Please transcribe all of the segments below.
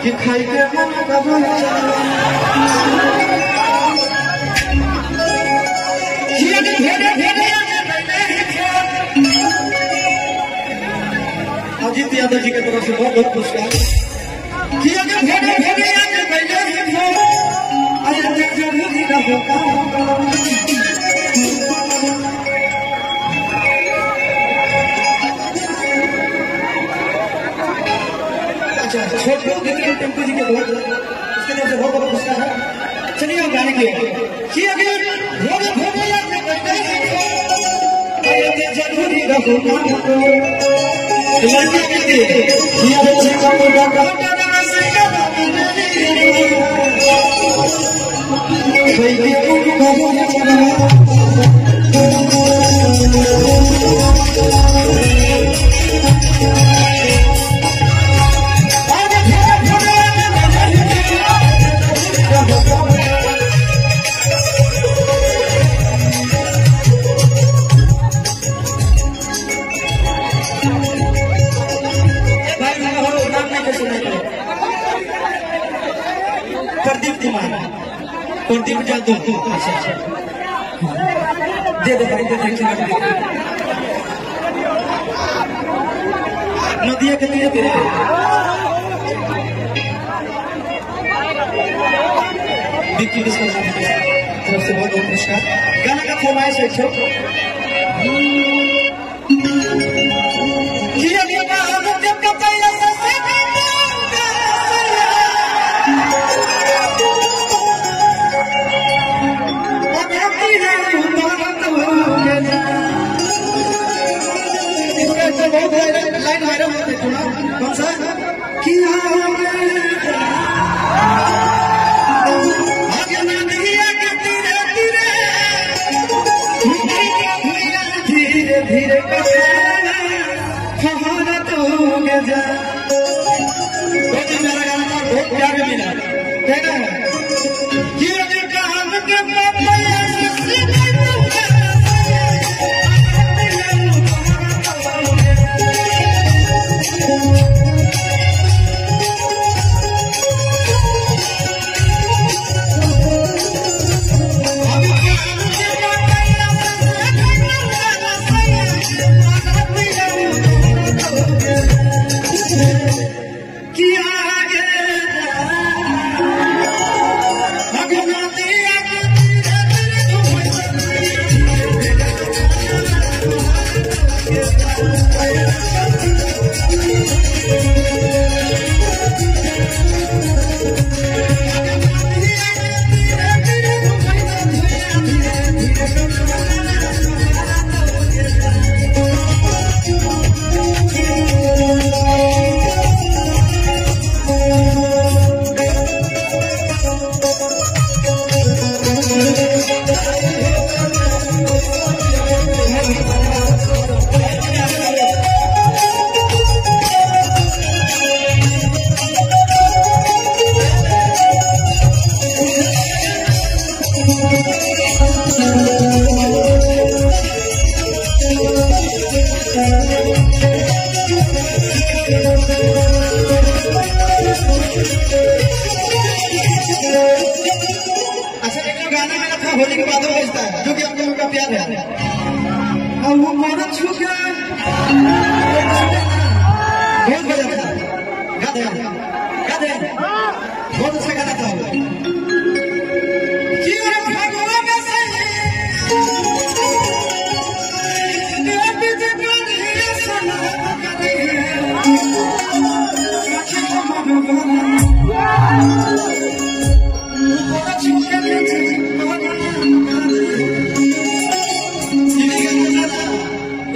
कि खाई के मन कब अजीत यादव जी की तरफ से बहुत बहुत पुरस्कार टेम्पो जी के बहुत उसके तरफ से बहुत बहुत पुरस्कार है। चलिए हम गाने के जरूरी प्रदीप जादव दे दे भाई नदिया के लिए तेरे विक्की तरफ से बहुत बहुत पुरस्कार। गाना का फरमाइश है लाइन वायरल होते कौन सा धीरे धीरे मेरा गाना बहुत प्यार मिला अच्छा एक गाना मेरा था होली के बाद बजता है जो कि आप लोगों का प्यार है और वो माना छू के बहुत बजा था गाते बहुत अच्छा गाना था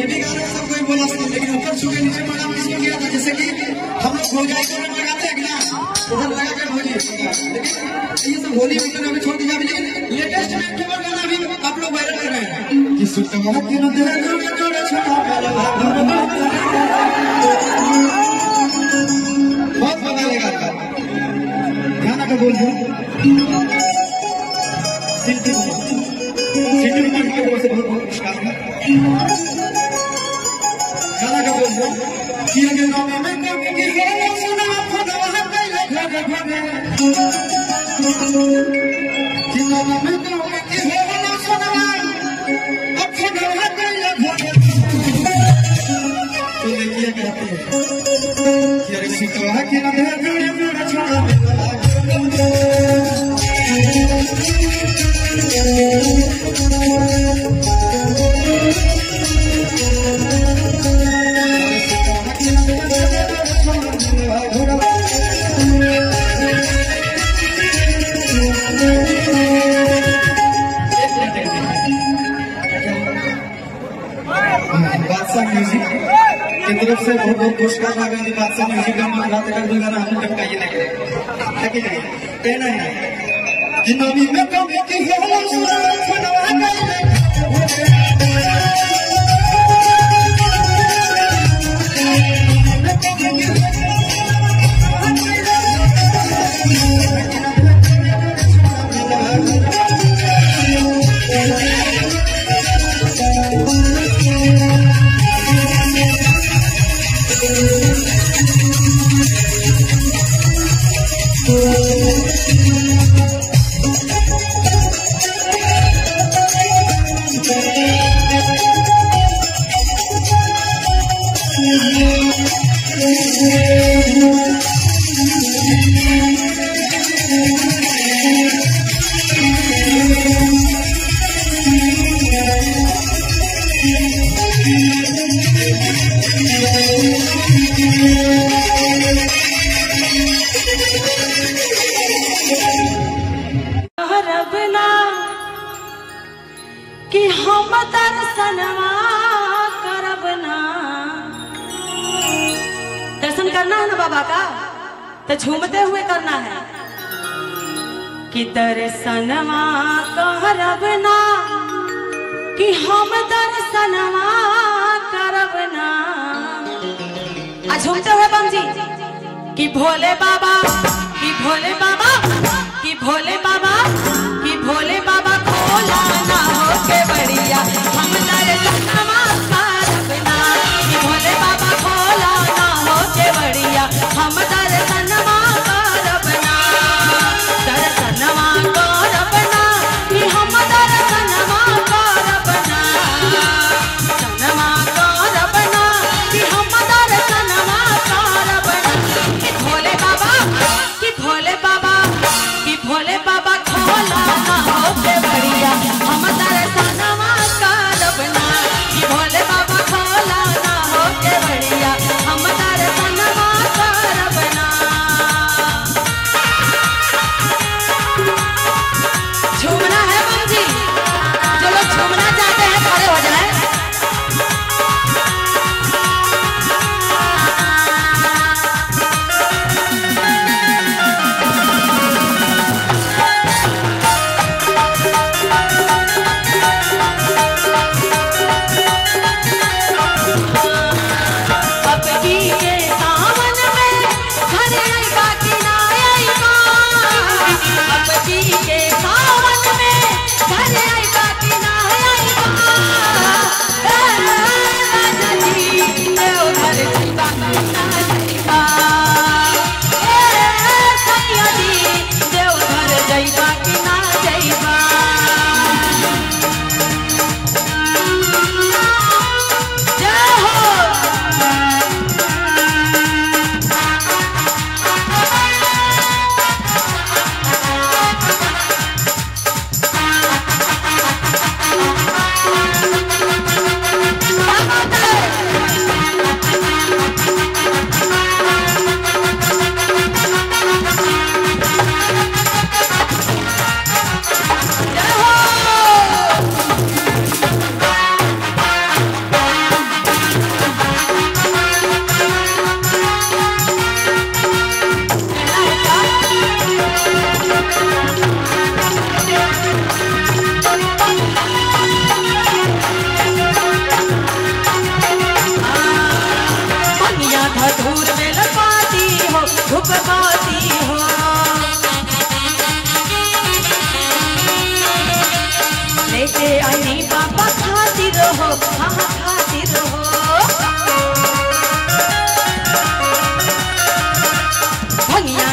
लेकिन ऊपर छू के नीचे मना इसको किया था जैसे कि हम लोग भोगाई को लगाते हैं ना उधर लगा कर होली लेकिन ये सब होली वगैरह अभी छोड़ दिया लेकिन लेटेस्ट में केवल गाना भी आप लोग वायरल कर रहे हैं कि सुतवा के न तेरा जोड़े जोड़े छोटा बहुत मजा लगा था गाना का बोल दो सिद्धि की ओर से बहुत बहुत पुरस्कार है गाना का बोल दो कि अगर नाम में सुना खुदा पहले तरफ से बहुत बहुत पुरस्कार आ गए। बादशाह म्यूजिक का मामला कर दूंगा ना, हम तक ये नहीं है कि नहीं कहना है जिन्होंने में कम की हो कि हम दर्शनवा करब ना। दर्शन करना है ना बाबा का, तो झूमते हुए करना है कि दर्शनवा करब ना, कि हम दर्शनवा करब ना। झूमते हुए बम जी कि भोले बाबा, कि भोले बाबा, कि भोले बाबा, कि भोले बाबा खोला ना हो के बढ़िया हम दर्शनवा करब ना। कि भोले बाबा खोला ना हो के बढ़िया हम दर्शनवा करब ना। दर्शनवा करब ना, कि हम दर्शनवा करब ना। दर्शनवा करब ना, कि हम दर्शनवा करब ना। कि भोले बाबा, कि भोले बाबा, कि भोले बाबा खोला ना हो के बढ़िया हम दर्शनवा करब ना। कि भोले बाबा खोला ना हो के बढ़िया हम दर्शनवा करब ना। झूमना है बम जी, जो लोग झूमना चाहते हैं खड़े हो जाए।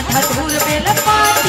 धतूर बेल पाती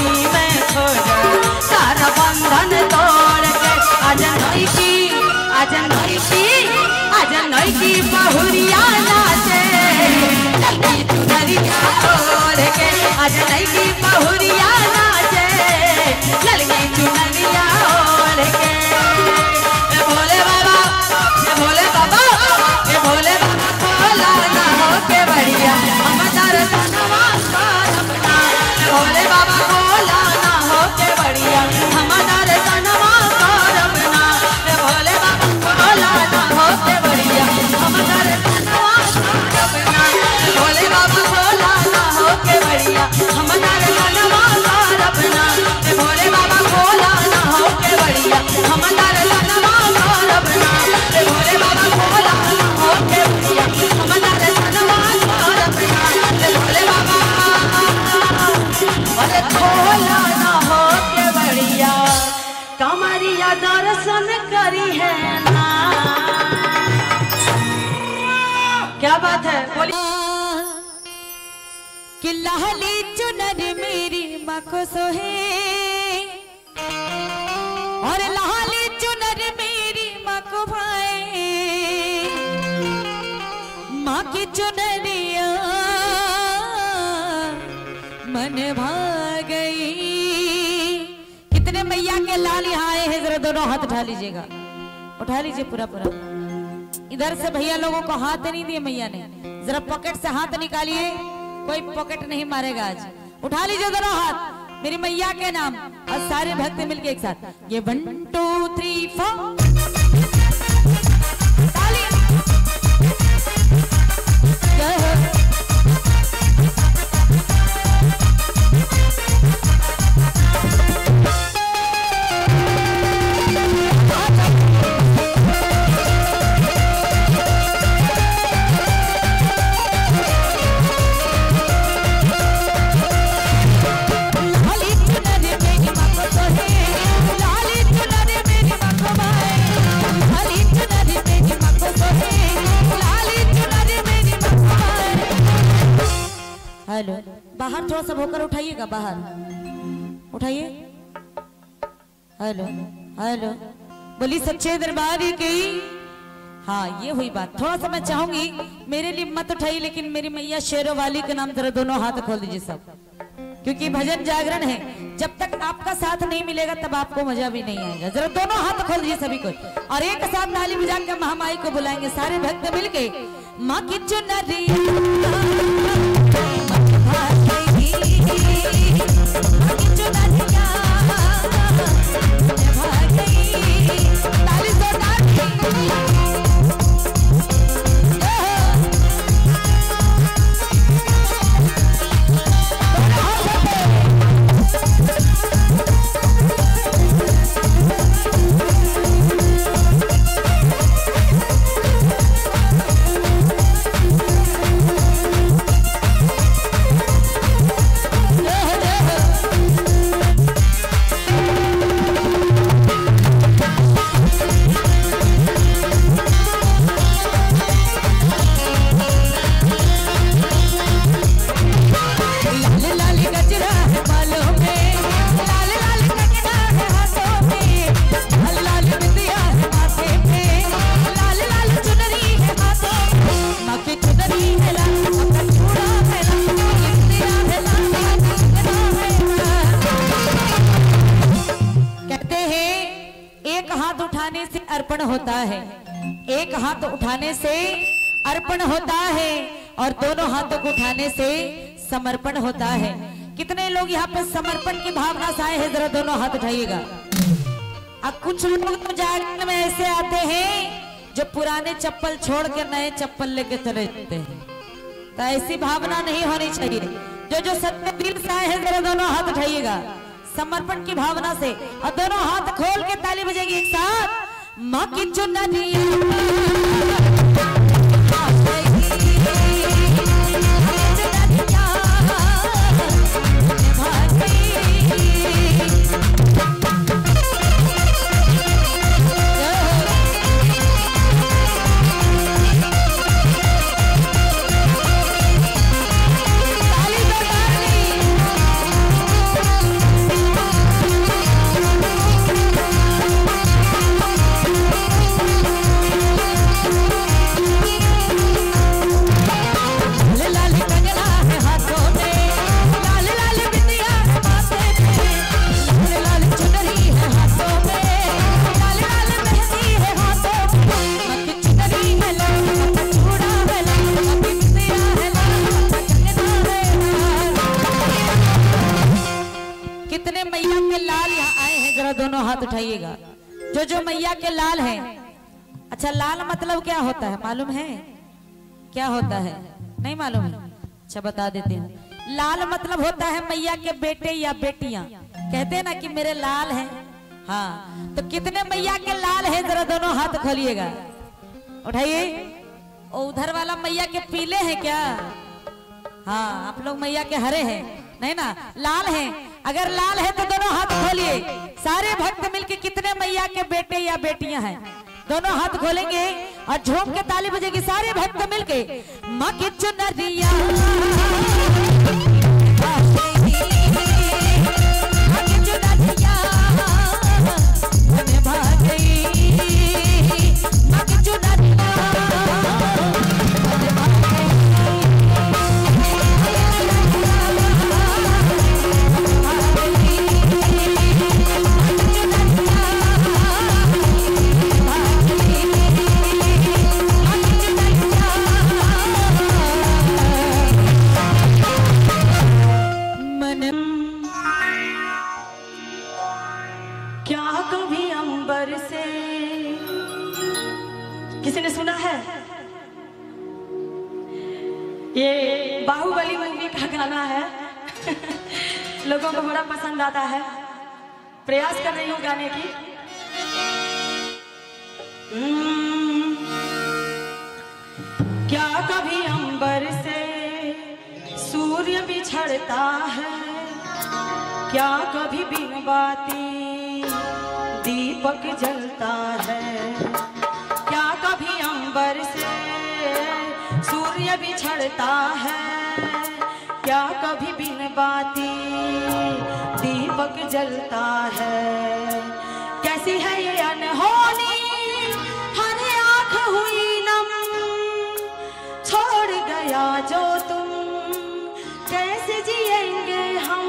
गोदी में खो जाए सारा बंधन तोड़ के आज नई की बहुरिया नाचे ललकी चुनरिया ओढ़ के आज नई की बहुरिया नाचे ललकी चुनरिया ओढ़ के भोले बाबा खोला ना हो के बढ़िया हम दर्शनवा करबना भोले बाबा खोला ना हो के बढ़िया हम दर्शनवा करबना भोले बाबा खोला ना हो के बढ़िया हम दर्शनवा करबना भोले बाबा खोला ना हो के बढ़िया हम दर्शनवा करबना भोले बाबा खोला ना हो के बढ़िया हम दर्शनवा करबना भोले बाबा खोला ना हो के बढ़िया हम दर्शनवा करबना भोले बाबा अरे खोला ना हो के बढ़िया कमरिया दर्शन करी है ना। क्या बात है बोलिए कि लाली चुनर मेरी माँ को सोहे और लाली चुनर मेरी माँ को भाए माँ की चुनरिया मन भाग गई। कितने मैया के लाल यहाँ आए हैं जरा दोनों हाथ उठा लीजिएगा, उठा लीजिए पूरा पूरा। इधर से भैया लोगों को हाथ नहीं दिए मैया ने, जरा पॉकेट से हाथ निकालिए, कोई पॉकेट नहीं मारेगा आज। उठा लीजिए दोनों हाथ मेरी मैया के नाम और सारे भक्त मिलके एक साथ ये 1 2 3 4 ताली। हेलो, बाहर थोड़ा सा होकर उठाइएगा, बाहर उठाइए। हेलो हेलो, बोली सच्चे दरबार की। हाँ ये हुई बात। थोड़ा सा मैं चाहूंगी मेरे लिए मत उठाइए, लेकिन मेरी मैया शेरों वाली के नाम जरा दोनों हाथ खोल दीजिए सब, क्योंकि भजन जागरण है। जब तक आपका साथ नहीं मिलेगा तब आपको मजा भी नहीं आएगा। जरा दोनों हाथ खोल दीजिए सभी को और एक साथ ताली बजा के महामाई को बुलाएंगे सारे भक्त मिलके। माँ की चुनरिया अर्पण होता है, एक हाथ उठाने से अर्पण होता है और दोनों हाथों को उठाने से समर्पण होता है। कितने लोग यहाँ पे समर्पण की भावना से आए हैं, जरा दोनों हाथ उठाइएगा। अब कुछ लोग तो जागरण में ऐसे आते हैं जो पुराने चप्पल छोड़ के नए चप्पल लेके चले जाते हैं, तो ऐसी भावना नहीं होनी चाहिए। जो सत्य दिल से आए हैं जरा दोनों हाथ उठाइएगा समर्पण की भावना से और दोनों हाथ खोल के ताली बजेगी एक साथ। माँ की चुनरिया कितने मैया के लाल यहाँ आए हैं, जरा दोनों हाथ उठाइएगा। जो मैया के लाल हैं। अच्छा, लाल मतलब क्या होता है मालूम है? क्या होता है? नहीं मालूम है? अच्छा बता देते हैं। लाल मतलब होता है मैया के बेटे या बेटियां। कहते हैं ना कि मेरे लाल हैं। हाँ, तो कितने मैया के लाल हैं, जरा दोनों हाथ खोलिएगा, उठाइए। और उधर वाला मैया के पीले हैं क्या? हाँ, आप लोग मैया के हरे हैं, नहीं ना? लाल हैं। अगर लाल है तो दोनों हाथ खोलिए। सारे भक्त मिलके कितने मैया के बेटे या बेटियां हैं, दोनों हाथ खोलेंगे और झूम के ताली बजेगी सारे भक्त मिलके। माँ की चुनरिया किसी ने सुना है? ये बाहुबली मूवी का गाना है। लोगों को बड़ा पसंद आता है। प्रयास कर रही हूँ गाने की। क्या कभी अंबर से सूर्य बिछड़ता है, क्या कभी बिन बाती दीपक जलता है, क्या कभी अंबर से सूर्य बिछड़ता है, क्या कभी बिन बाती दीपक जलता है। कैसी है ये अनहोनी हर आँख हुई नम, छोड़ गया जो तुम कैसे जिएंगे हम।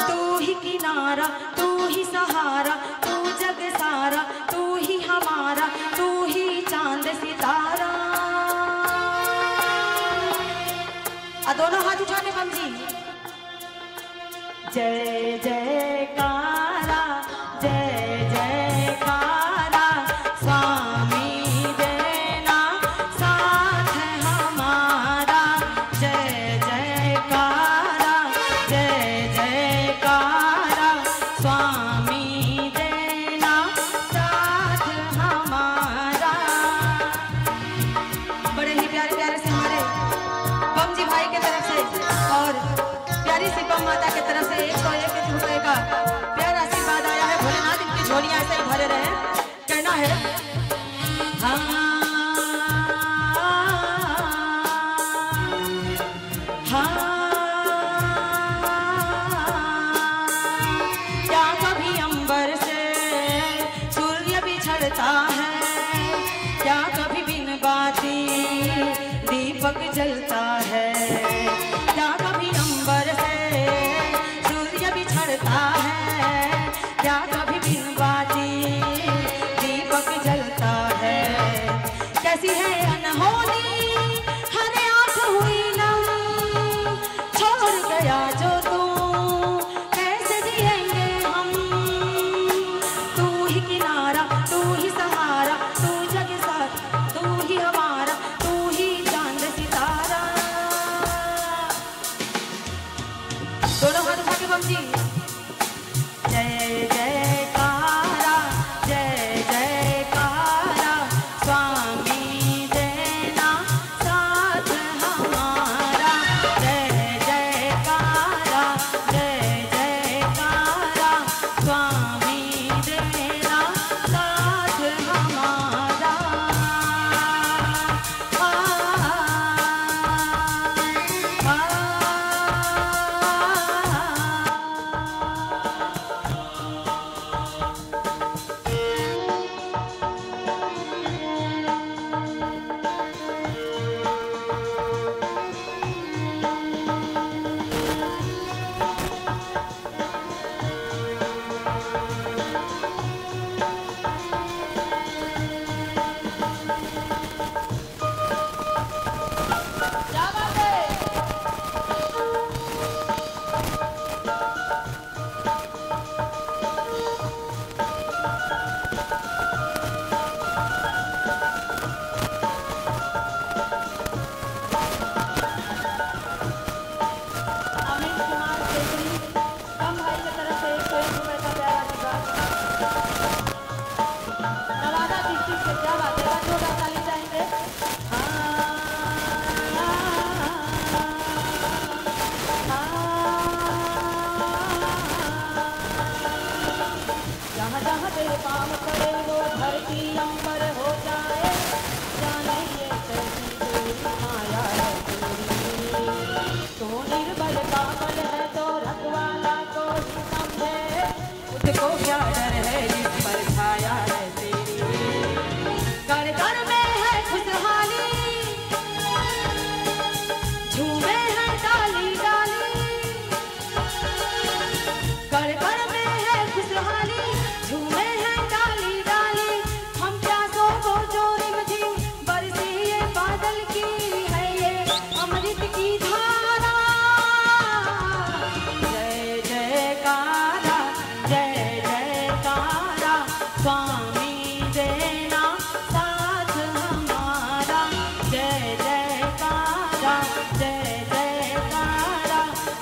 तू ही किनारा, तू ही सहारा, तू जग सारा, तू ही हमारा, तू ही चांद सितारा। दोनों हाथ उठाने बम जी। जय जयकारा, जय जयकारा, स्वामी देना साथ हमारा। जय जयकारा, जय जयकारा, स्वामी देना साथ हमारा। बड़े ही प्यारे प्यारे से हमारे बम जी भाई के तरफ से और प्यारी सी बम माता के तरफ से 101 रुपए का प्यारा आशीर्वाद आया है। भोलेनाथ इनकी झोलियां ऐसे ही भरे रहे। कहना है हाँ क्या कभी अंबर से सूर्य बिछड़ता है, क्या कभी बिन बाती दीपक जलता है, क्या कभी अंबर से सूर्य बिछड़ता है, क्या कभी बिन बाती दीपक जलता है। कैसी है अनहोनी हर आँख हुई नम, छोड़ गया जो तू कैसे जिएंगे हम। तू ही किनारा, तू ही सहारा, तू जग सारा, तू ही हमारा, तू ही चांद सितारा। दोनों हाथ उठा के बम जी। जय जयकारा, जय जयकारा, स्वामी देना साथ हमारा। जय जयकारा, जय जयकारा, स्वामी देना साथ हमारा।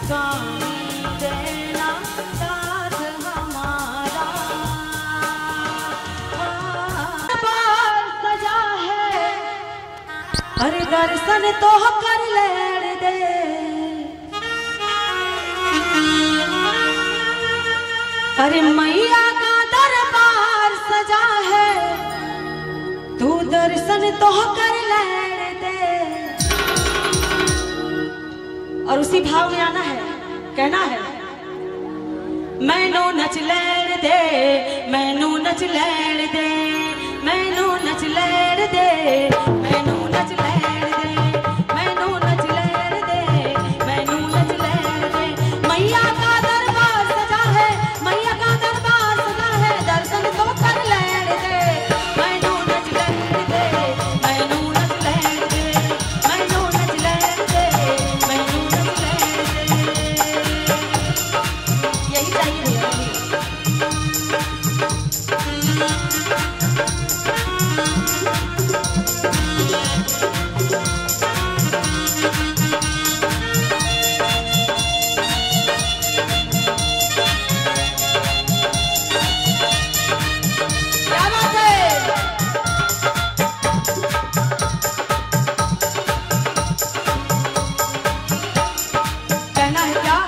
स्वामी देना साथ हमारा। दरबार सजा है, अरे दर्शन तो कर लेने दे। अरे मैया का दरबार सजा है, तू दर्शन तो कर लेने दे। और उसी भाव में आना है, कहना है मैनू नच लेने दे, मैनू नच लेने दे, मैनू नच लेने दे, मैनू नच लेने दे, मैनू नच लेने दे, मैनू नच लेने दे। मैया का दरबार सजा है, मैया का दरबार सजा है, दर्शन तो कर लेने दे। मैनू नच लेने दे, मैनू नच लेने दे, मैनू नच लेने दे, मैनू नच लेने दे। यही चाहिए भैया। क्या बात है? कहना है क्या?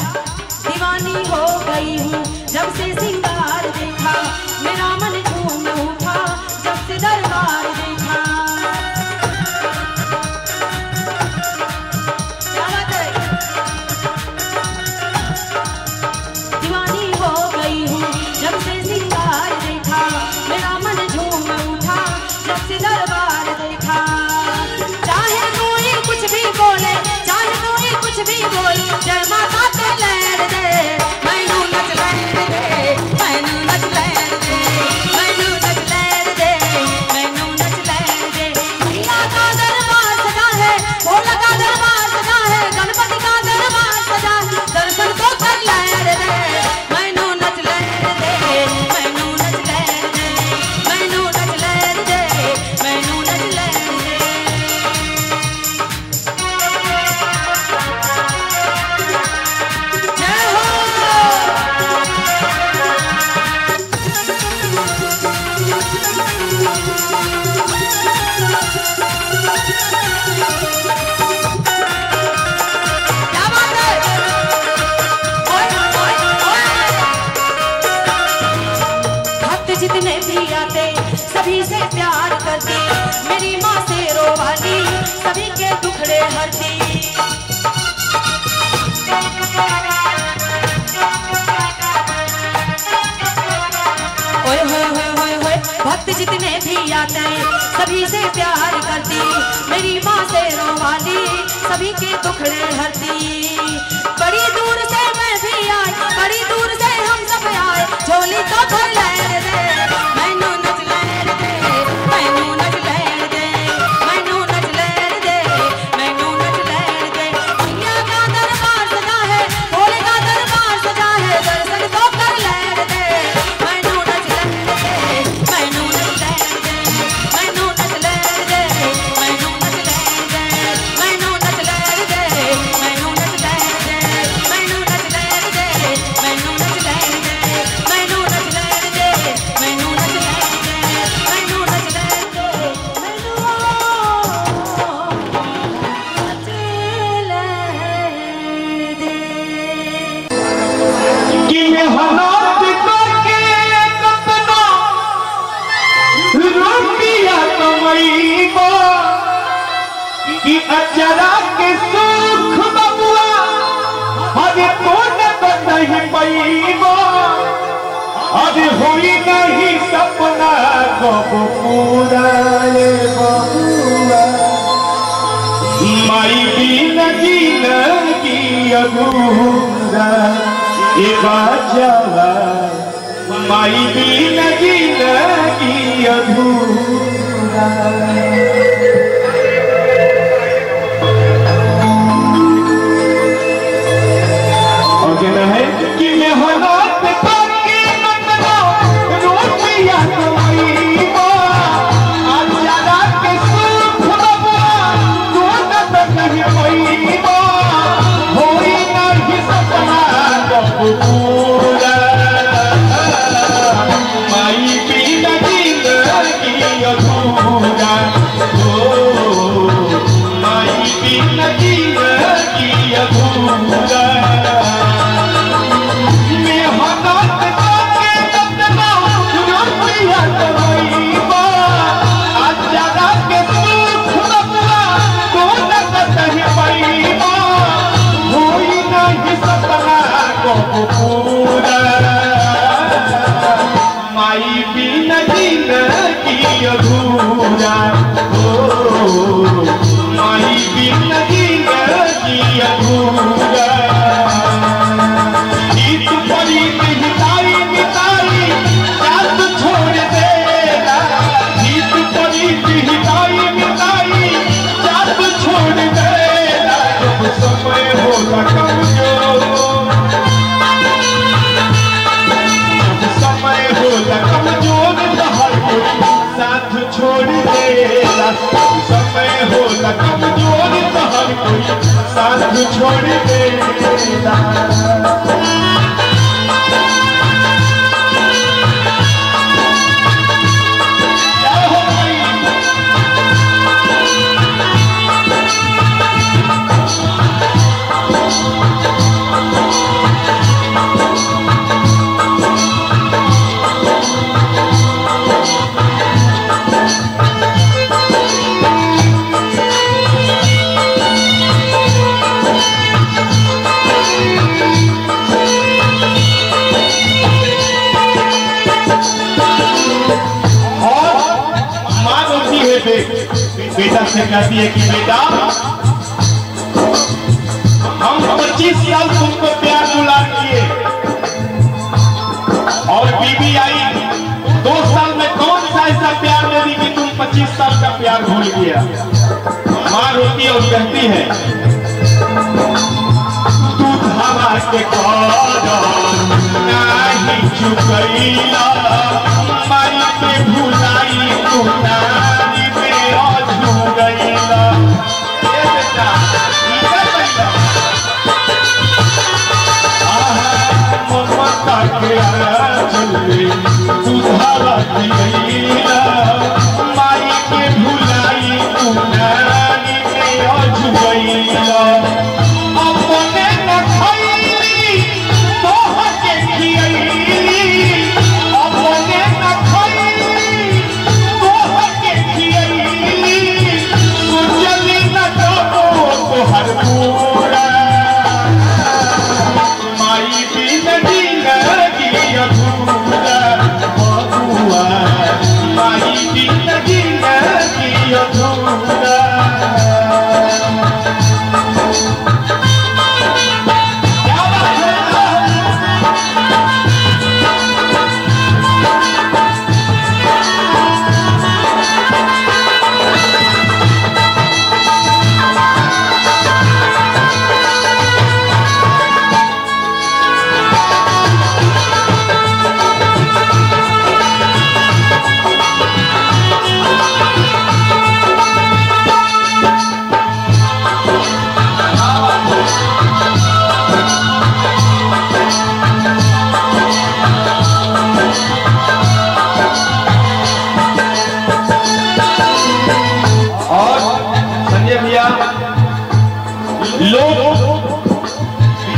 दीवानी हो गई हूँ जब से सिंगार देखा, मेरा मन झूम उठा जब से दरबार देखा। क्या बात है? दीवानी हो गई हूँ जब से सिंगार देखा, मेरा मन झूम उठा जब से दरबार देखा। चाहे कोई कुछ भी बोले, चाहे कोई कुछ भी बोले, जय माता के लहर दे। मैनू नच लहर दे, मैनू नच लहर दे, मैनू नच लहर दे, मैनू नच लहर दे। मैया का दरबार सजा है, भोला का दरबार सजा है, गणपति का दरबार सजा है, दर्शन तो कर लहर दे। मैनू नच लहर दे, मैनू नच लहर दे, मैनू नच लहर दे, मैनू नच लहर दे। जय हो। क्या बात है? ओए ओए ओए। भक्त जितने भी आते सभी से प्यार करती, मेरी माँ से रोवाली सभी के दुखड़े हरती। ओए होए होए होए होए। भक्त जितने भी आते सभी से प्यार करती, मेरी माँ से रोवाली सभी के दुखड़े हरती। बड़ी दूर से मैं भी आई, बड़ी दूर से हम सब आए, झोली तो भर लेने दे। मैनू नच लेने दे, मैनू नच लेने दे, मैनू नच लेने दे, मैनू नच लेने दे। मैया का दरबार सजा है, भोले का दरबार सजा है, दर्शन तो कर लेने दे। मैनू नच लेने दे, मैनू नच लेने दे, मैनू नच लेने दे, मैनू नच लेने दे, मैनू नच लेने दे, मैनू नच लेने दे, मैनू नच लेने दे, मैनू नच लेने दे, मैनू नच लेने दे, मैनू नच लेने दे, मैनू नच लेने दे, मैनू नच लेने दे। कि मैं हालात करके कतना रुपया कमईबो, कि अचरा के सुख बबुआ अरे कौन नहीं पैबो। अरे होई नहीं सपना कब पूरा ये बबुआ, माई बिना जिंदगी अधूरा ये बाजवा, माई बिना जिंदगी अधूरा। और कहना है कि मैं हालात करके कतना रुपया कमईबो, अचरा के सुख बबुआ कौन नहीं पैबो। होई नहीं सपना पूरा माई बिना जिंदगी अधूरा ओ माई बिना जिंदगी अधूरा माई बिना जिंदगी अधूरा ओ माई बिना जिंदगी अधूरा गीत परीत हिताई मिताई जात छोड़ देला गीत परीत हिताई मिताई जात छोड़ देला जब समय होला कमजोर कमजोर हर कोई साथ छोड़ देला समय होला कमजोर हर कोई साथ छोड़ देला बेटा से कहती है कि बेटा हम 25 साल तुमको प्यार दुलार किए और बीबी आई 2 साल में कौन सा ऐसा प्यार दे दी कि तुम 25 साल का प्यार भूल गया। माँ रोती और कहती है तू धावा के नहीं चुकैला माई के भुलाई तू नारी में अधू गईला ये बेटा ममता के चले तू धावा गईला माई के भुलाई तू नारी में अधू गईला अपने न खैली तोह के खियैली अपने न खैली तोह के खियैली सुजली न डबो तोहर पूरा माई बिना जिंदगी अधूरा बबुआ माई बिना जिंदगी अधूरा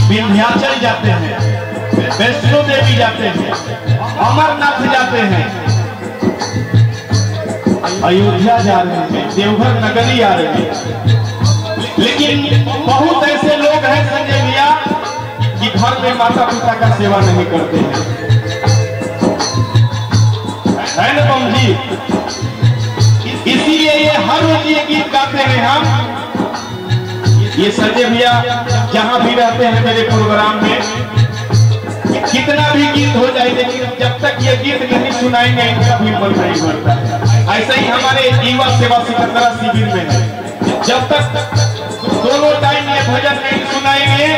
विंध्याचल जाते हैं, वैष्णो देवी जाते हैं, अमरनाथ जाते हैं, अयोध्या जा रहे हैं, देवघर नगरी आ रहे हैं। लेकिन बहुत ऐसे लोग हैं संजय भैया कि घर में माता पिता का सेवा नहीं करते हैं, है ना बम जी? इसीलिए ये हर रोज ये गीत गाते हैं हम। ये संजय भैया जहां भी रहते हैं मेरे प्रोग्राम में, कितना भी गीत हो जाए लेकिन जब तक ये गीत नहीं सुनाएंगे इनका भी मन नहीं भरता। ऐसा ही हमारे युवा सेवा सिकंदरा शिविर में है, जब तक दोनों टाइम ये भजन नहीं सुनाएंगे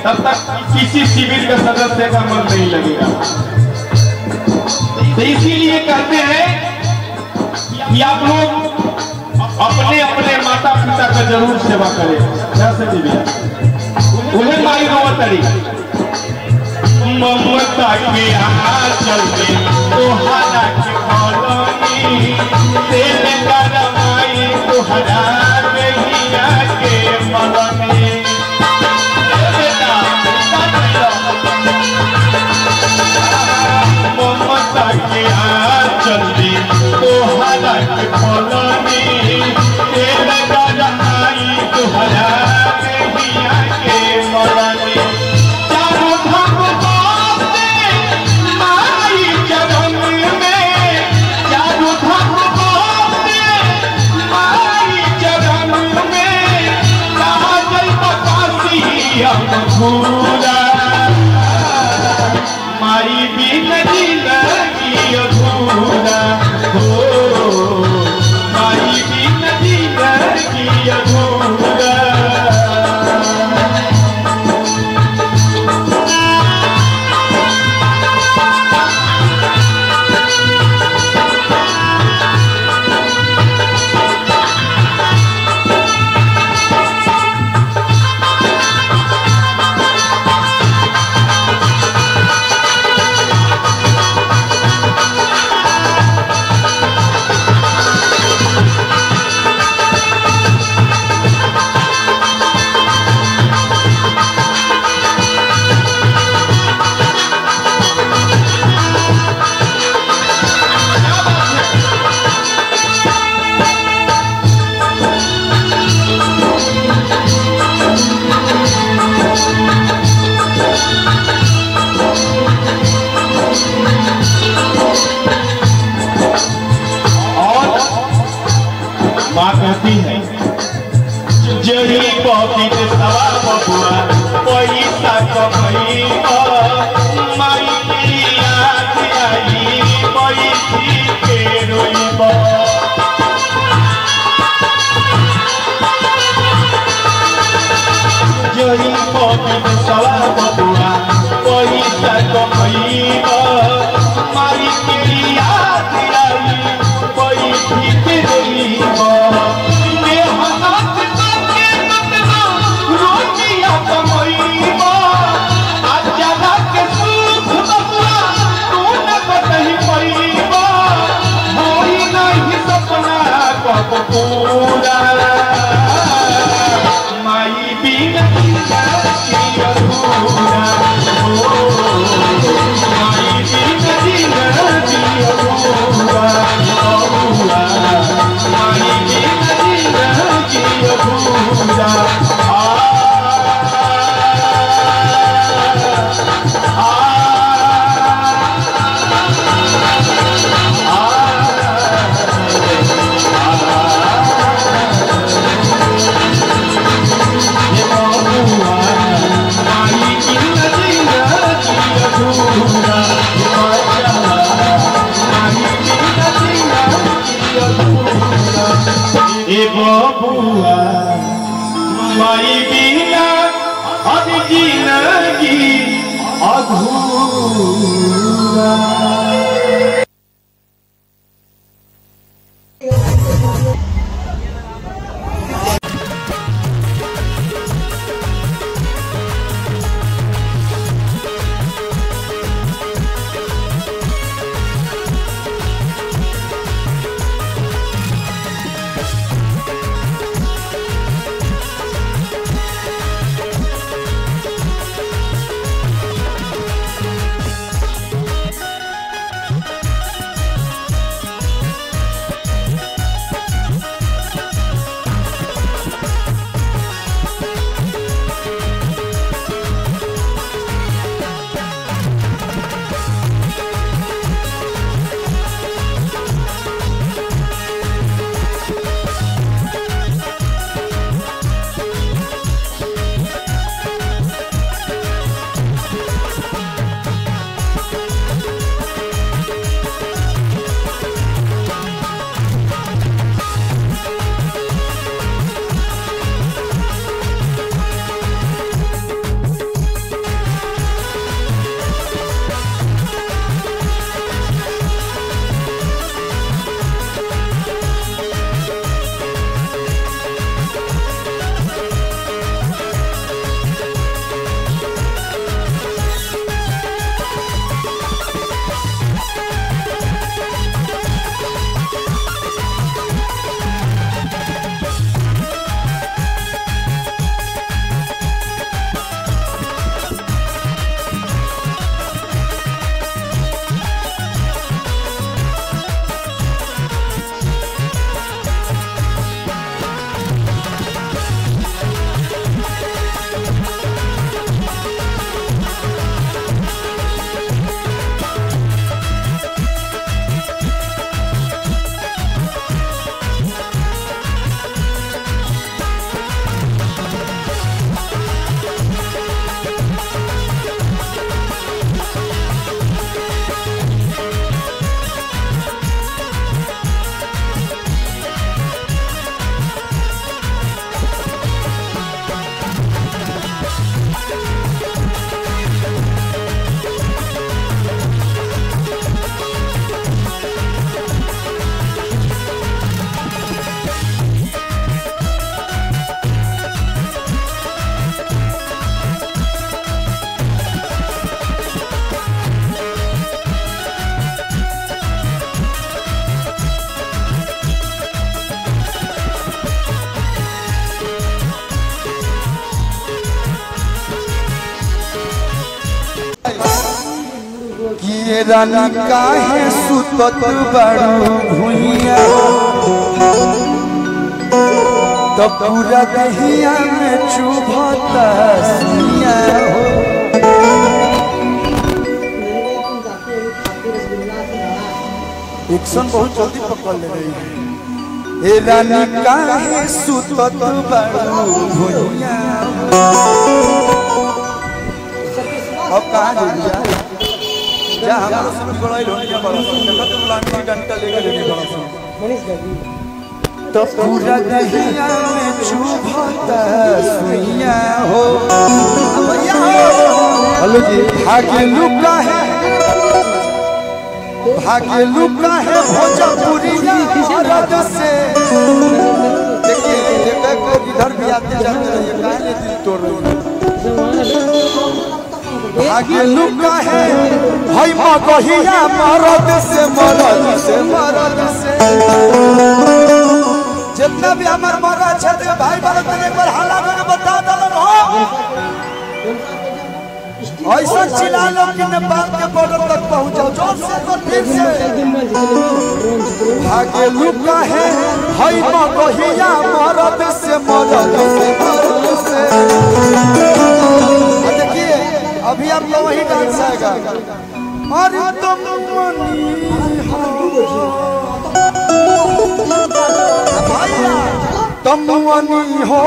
तब तक किसी शिविर का सदस्य का मन नहीं लगेगा। तो इसीलिए कहते हैं कि आप लोग अपने अपने माता पिता का जरूर सेवा करें। उन्हें माई रोवतरी ममता के आंचल में तोहरा के कॉलोनी तेल करमाई तोहरा गैया के मलनी ममता के आंचल में तोहरा के कॉलोनी तेल करमाई तोहरा गैया के मलनी माई बिन जिंदगी अधूरा हो माई बिन जिंदगी अधूरा माँ कहती है जही पौकित सवा बबुआ पैसा कमई माई की याद आई पैसी के रोईब जही पौकित सवा बबुआ पैसा कमई माई की याद आई पैसी के रोईब पूरा माई बिन जिंदगी अधूरा हो माई बिन जिंदगी अधूरा माई बिन जिंदगी अधूरा बबुआ माई बिना अब जिंदगी अधूरा कि रानी काहे सुतत बड़ू भुइया तो पूरा दहिया में चुभता सुइया हो। एक्शन बहुत जल्दी पकड़ ले रही है। ए रानी काहे सुतत बड़ू भुइया अब कहाँ जा जा हमारा सब बड़ाई लोनिया बड़ा देखत गुलामी डंडा लेके लेके बड़ा तो पूरा दहिया में चुभता सुइया हो। हेलो जी भाग्य लुका है भोजपुरिया मर्द से। देखिए इधर भी आते जाते रहिए काहे दिल तोड़ रही है। भाग्य लुका है भाई मगहिया मर्द से जितना भी हमार मर्द छे भाई बालक एक बार हल्ला करके बता दलन हो ऐसा चिल्ला लो कि नेपाल के बॉर्डर तक पहुंच जाओ जोर से तो फिर से। भाग्य लुका है भाई मगहिया मर्द से अभी आपका वही डांस आएगा। अरे तुम भैया तुम हो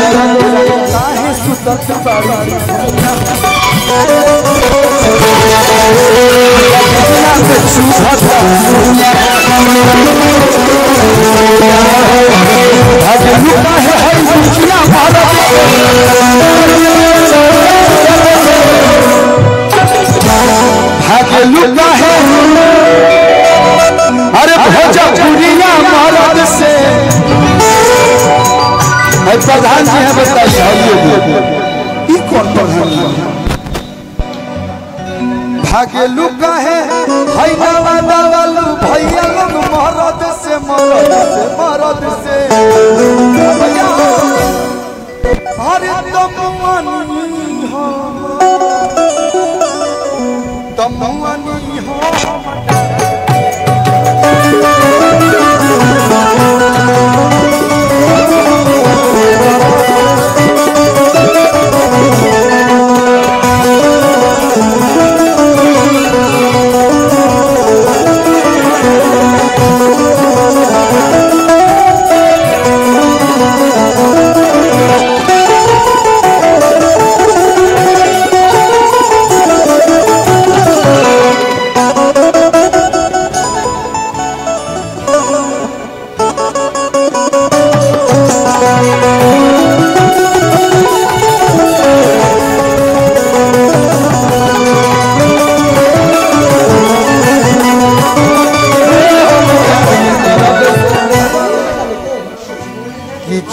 काहे सुतत बाड़ी अरे भोजपुरिया मर्द से प्रधान जी है बताइए कौन प्रधान है। भाग्य लुका है भैया भैया लोग मर्द से अरे तमुआनी हो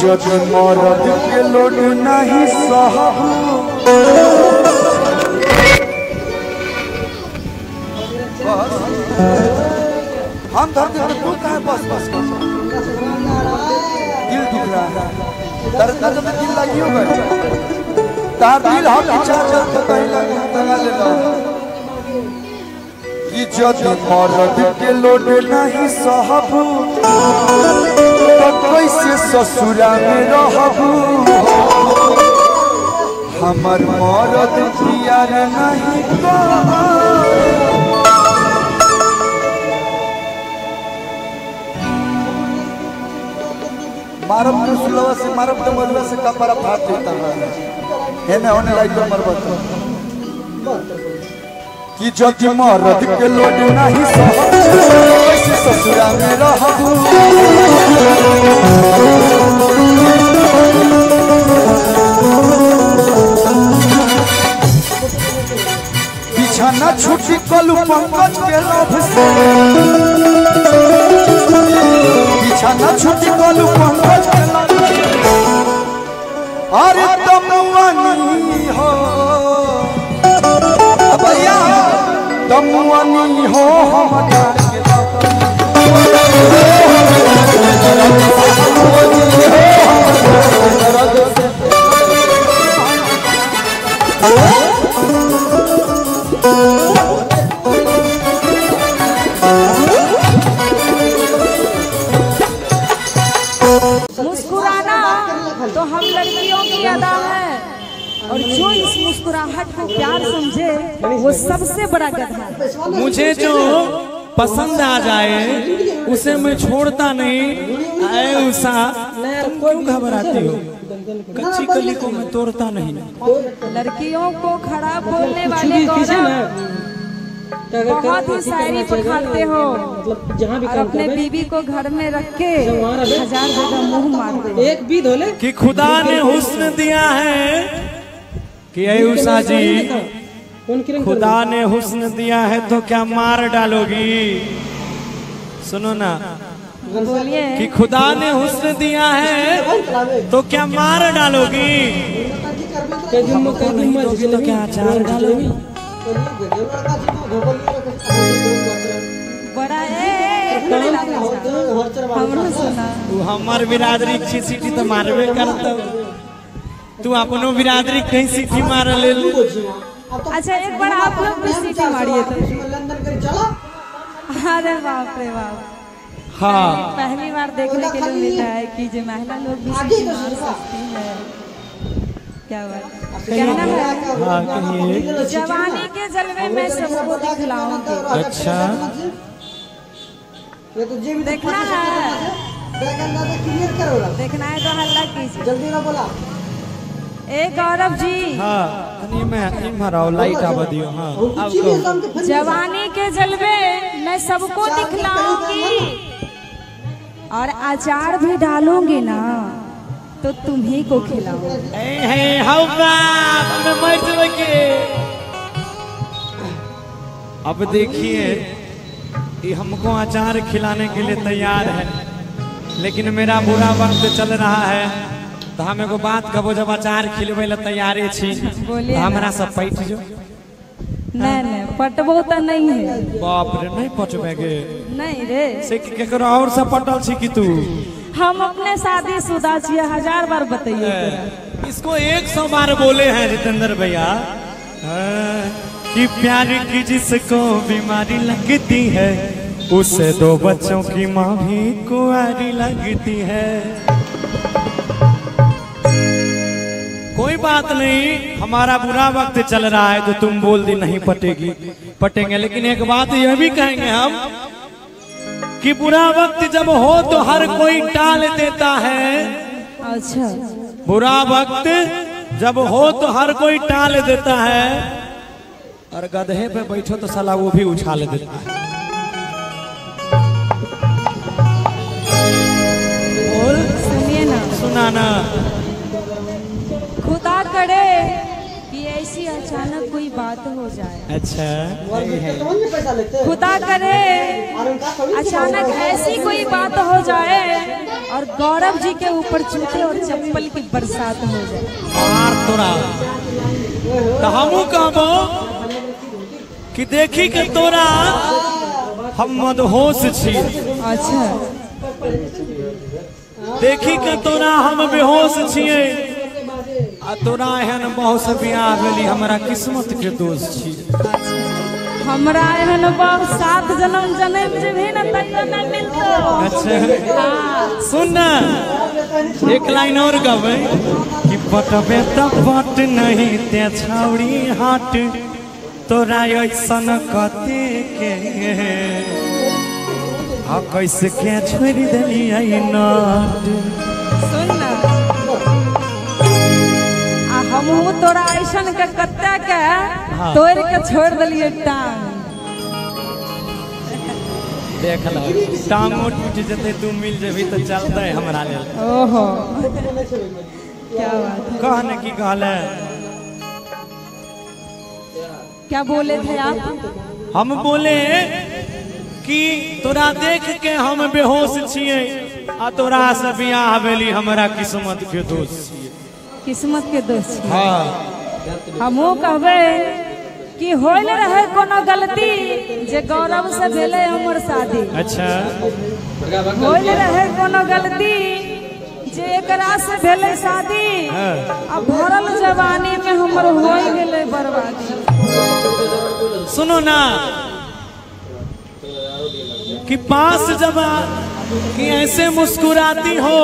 जब मर्द के लोड नहीं सहबू हम धरती पर तू कहाँ बस दिल दुख रहा है दर्द में दिल लगी होगा तार दिल हम चाचा तो कहीं लगा लेना कि जब मर्द के लोड नहीं सहबू कैसे ससुरा में रहबू हमर मर्द प्यार नहीं मारब तो सुलवा से मारब तो मरवा से कपड़ा फाट देता है ना होने लाइक मरबत कि जब मर्द के लोड नहीं कैसे ससुरा में रहबू बिछाना छुट्टी कलू पंकज के लोभ से बिछाना छुट्टी कलू पंकज के लोभ अरे तमुआनी हो भैया मुअनी हो हम जान के मुस्कुराना तो हम लड़कियों की अदा है, और जो इस मुस्कुराहट को प्यार समझे वो सबसे बड़ा गधा है। मुझे जो पसंद आ जाए उसे मैं छोड़ता नहीं। आए उषा, तुम क्यों घबराती हो? कच्ची कली को मैं तोड़ता नहीं। लड़कियों को खड़ा बोलने वाले गौरव बहुत ही शायरी पखाते हो, और अपने बीवी को घर में रख के 1000 जगह मुंह मारते हो। एक भी धोले कि खुदा ने हुस्न दिया है कि ऐ उषा जी, खुदा ने हुस्न दिया है तो क्या मार डालोगी? सुनो ना, बोलिए। कि खुदा ने हुस्न दिया है तो क्या मार डालोगी? हमको नहीं दोगी तो क्या अचार डालोगी? बड़ा हमरो सुना। तू हमार बिरादरी की सीटी तो मारबे करता। तू अपनो बिरादरी कहीं सीटी मार ले। अच्छा एक बार आप लोग भी सीटी मारिए तो। अरे बाप रे बाप। हाँ, पहली बार देखने के लिए मिला है कि जो महिला लोग भी सीटी मार सकती है। क्या बात कहना है? हाँ कहिए। जवानी के जलवे में सबको दिखलाऊंगी। अच्छा, देखना है, देखना है तो हल्ला कीजिए जल्दी ना बोला। ए गौरव जी, हाँ मैं इमराओ लाइट आवा दियो। हाँ अब कहो। जवानी के जलवे मैं सबको दिखलाऊंगी, और अचार भी डालूंगी ना तो तुम्ही को खिलाऊंगी। अब देखिए, ये हमको अचार खिलाने के लिए तैयार है, लेकिन मेरा बुरा वक्त चल रहा है। तो हम एगो बात कहो, जब अचार खिलवे ला तैयारे छी तो हमरा सब पैठ जो। नहीं पटबो तो नहीं है। बाप रे, नहीं पटबे गे? नहीं रे, से केकरो और सब पटल छी कि तू? हम अपने शादीशुदा छिए, 1000 बार बताइए। इसको 100 बार बोले हैं जितेंद्र भैया कि प्यार की जिसको बीमारी लगती है उसे 2 बच्चों की माँ भी कुंवारी लगती है। कोई बात नहीं, हमारा बुरा वक्त चल रहा है तो तुम बोल दी नहीं पटेंगे, लेकिन एक बात यह भी कहेंगे हम कि बुरा वक्त जब हो तो हर कोई टाल देता है। अच्छा, बुरा वक्त जब हो तो हर कोई टाल देता है, और गधे पे बैठो तो साला वो भी उछाल देता है। और सुनिए ना, सुनाना। खुदा करे कि ऐसी अचानक कोई बात हो जाए। अच्छा, खुदा करे अचानक ऐसी कोई बात हो जाए और गौरव जी के ऊपर जूते और चप्पल की बरसात हो जाए। मार तोरा तो हमू कहबो कि देखी के तोरा हम मदहोश छी। अच्छा, देखी के तोरा हम बेहोश छिए, आ तोरा एहन बहुत से बियाह भेली, हमारा किस्मत के दोष छी। हमरा एहन बाप 7 जन्म जन्म भी न तक न मिलतो। अच्छा, सुन ना, एक लाइन और गवे कि पटबे त पट नहीं ते छाउड़ी हाट, तोरा ऐसन कते के आ कैसे के छोड़ देली आई नट। सुन ना, हमहू तोरा ऐसन के कत्ते के तोड़ के छोड़ दिलिए टांग। देख लो, टांगो टूट जते तू मिल जेबी तो चलते हमरा लेल। ओहो, क्या बात है। कहने की कहले, क्या बोले थे आप? हम बोले कि तोरा देख के हम बेहोश छिए, आ तोरा से बियाह भेली, हमरा किस्मत के दोष छिए। किस्मत के दोस्त। हाँ, हमो कहबे कि होल रहे कोनो गलती जे गौरव से भेले हमर शादी। अच्छा होल रहे कोनो गलती जे एकरा से भेले शादी। अब भरल जवानी में हमर होई गेले बर्बादी। सुनो ना कि पास जब कि ऐसे मुस्कुराती हो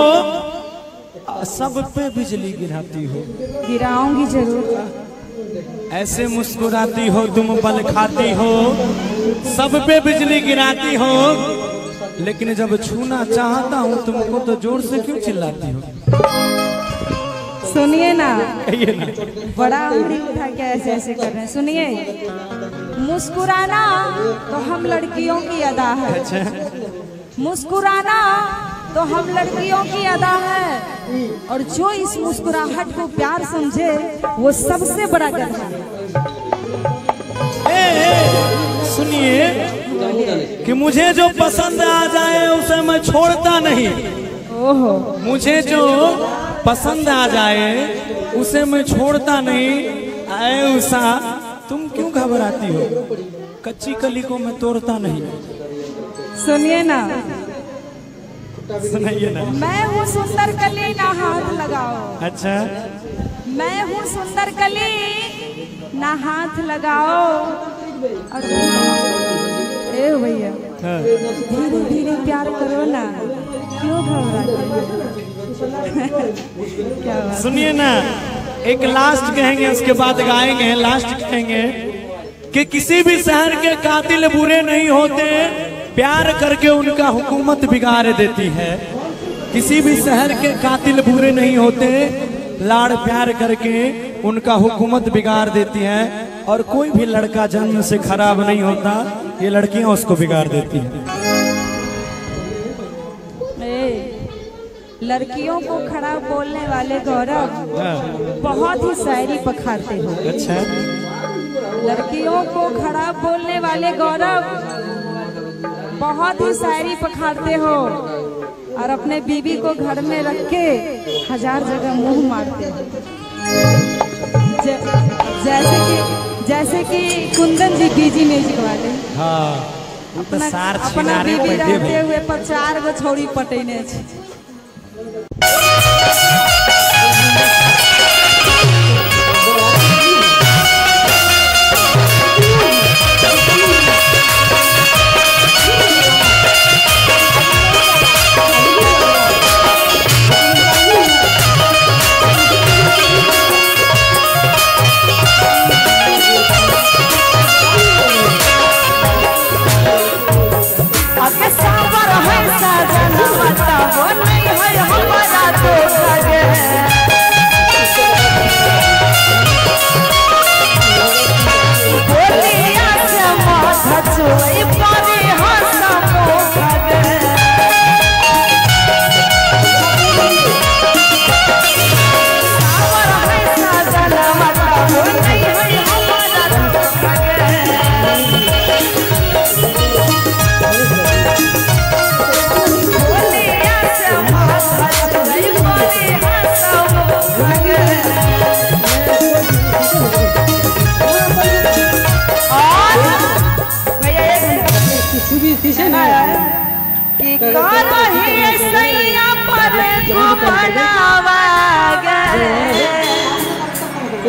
सब पे बिजली गिराती हो। गिराऊंगी जरूर। ऐसे मुस्कुराती हो तुम बल खाती हो सब पे बिजली गिराती हो, लेकिन जब छूना चाहता हूँ तुमको तो जोर से क्यों चिल्लाती हो? सुनिए ना, ये ना बड़ा उंगली उठा के ऐसे ऐसे कर रहे हैं। सुनिए, मुस्कुराना तो हम लड़कियों की अदा है। अच्छा मुस्कुराना तो हम लड़कियों की अदा है, और जो इस मुस्कुराहट को प्यार समझे वो सबसे बड़ा गधा है। सुनिए कि मुझे जो पसंद आ जाए उसे मैं छोड़ता नहीं। ओहो, मुझे जो पसंद आ जाए उसे मैं छोड़ता नहीं। आए उषा तुम क्यों घबराती हो? कच्ची कली को मैं तोड़ता नहीं। सुनिए ना, सुनाइए ना। मैं हूँ सुंदर कली ना हाथ लगाओ। अच्छा मैं हूँ सुंदर कली ना हाथ लगाओ। और ए भैया हाँ। धीरे धीरे प्यार करो ना, क्यों घबराते? क्या बात। सुनिए ना, एक लास्ट कहेंगे उसके बाद गाएंगे। लास्ट कहेंगे कि किसी भी शहर के कातिल बुरे नहीं होते, प्यार करके उनका हुकूमत बिगाड़ देती है। किसी भी शहर के कातिल बुरे नहीं होते, लाड़ प्यार करके उनका हुकूमत बिगाड़ देती है। और कोई भी लड़का जन्म से खराब नहीं होता, ये लड़कियां उसको बिगाड़ देती हैं। लड़कियों को खराब बोलने वाले गौरव बहुत ही शायरी पखारते हो। अच्छा लड़कियों को खराब बोलने वाले गौरव बहुत ही शायरी पखारते हो, और अपने बीबी को घर में रख के 1000 जगह मुंह मारते हो। जैसे कि कुंदन जी बीजी म्यूजिक वाले। हाँ, अपना बीबी रहते हुए पर 4 गो छौड़ी पटेने छे।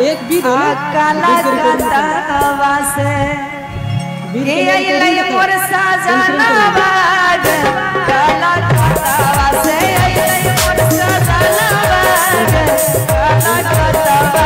एक भी काला कतवा से मोर सजनवा काला कतवा से मोर सजनवा काला कतवा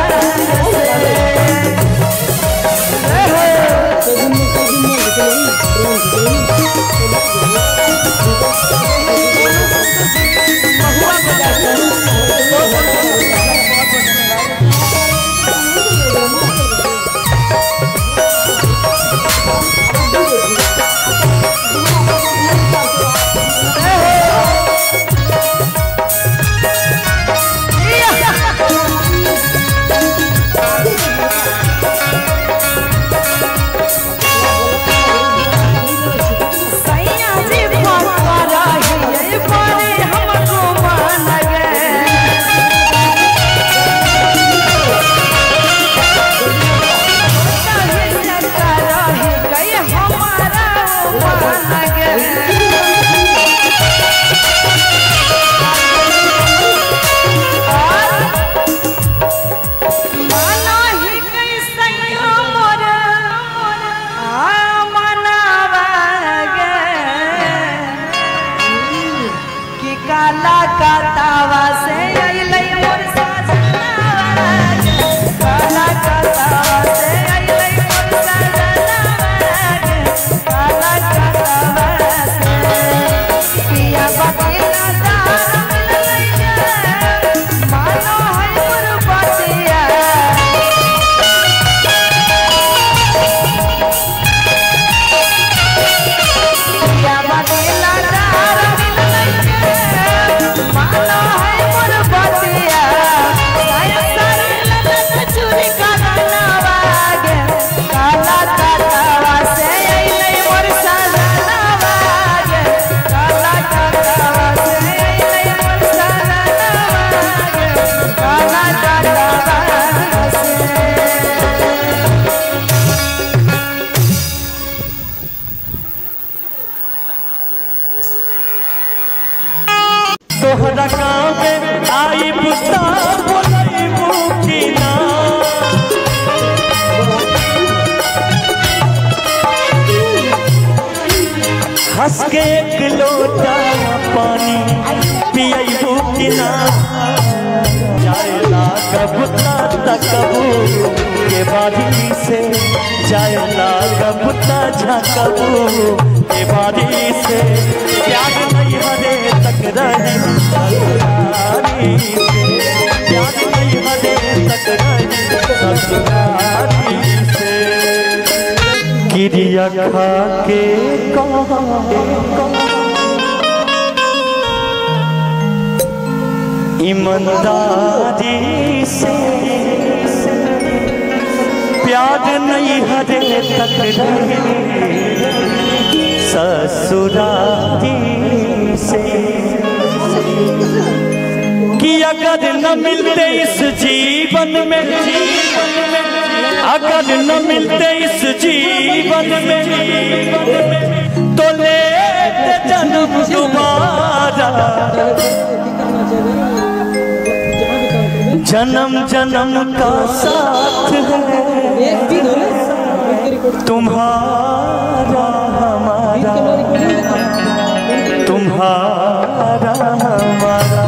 हंस के एक लोटा पानी पियबू कि ना जायला कबूता तकबू के बारी से जायला कबूता झकबू के बारी से प्यार नहीं हरे तक रहे ससुरारी से प्यार नहीं हरे तक रहे ससुरारी से किरिया खा के ईमानदारी से प्यार नहीं हरे तक रहे ससुरारी से कि अगर न मिलते इस जीवन में अगर न मिलते इस जीवन में तो लेते जन्म दोबारा जन्म जन्म का साथ है तुम्हारा हमारा तुम्हारा हमारा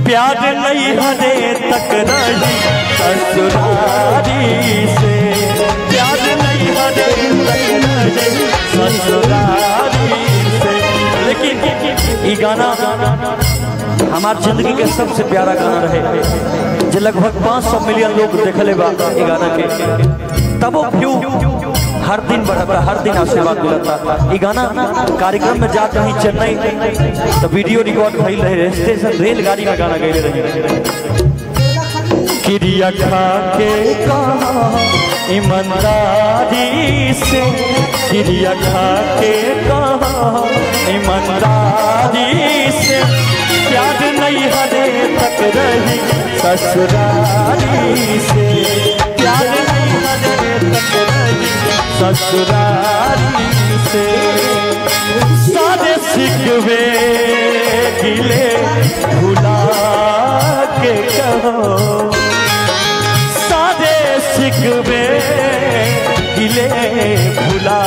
प्यार नहीं हरे तक रही ससुरारी से प्यार नहीं हरे तक रही ससुरारी से। लेकिन ये गाना हमार जिंदगी के सबसे प्यारा गाना रहे जो लगभग 500 मिलियन लोग देखले बा ये गाना के तब वो क्यों हर दिन बढ़ा हर दिन आशीर्वाद मिलता। ये गाना कार्यक्रम में जा कहीं चेन्नई तो वीडियो रिकॉर्ड भइल रहे स्टेशन रेलगाड़ी में गाना गए रहे किरिया खा के ईमानदारी से किरिया खा के ईमानदारी से प्यार नहीं हरे तक रही ससुरारी से प्यार नहीं हरे तक रही ससुरारी से सारे सिकवे गिले भुला के कहो सारे सिकवे गिले भुला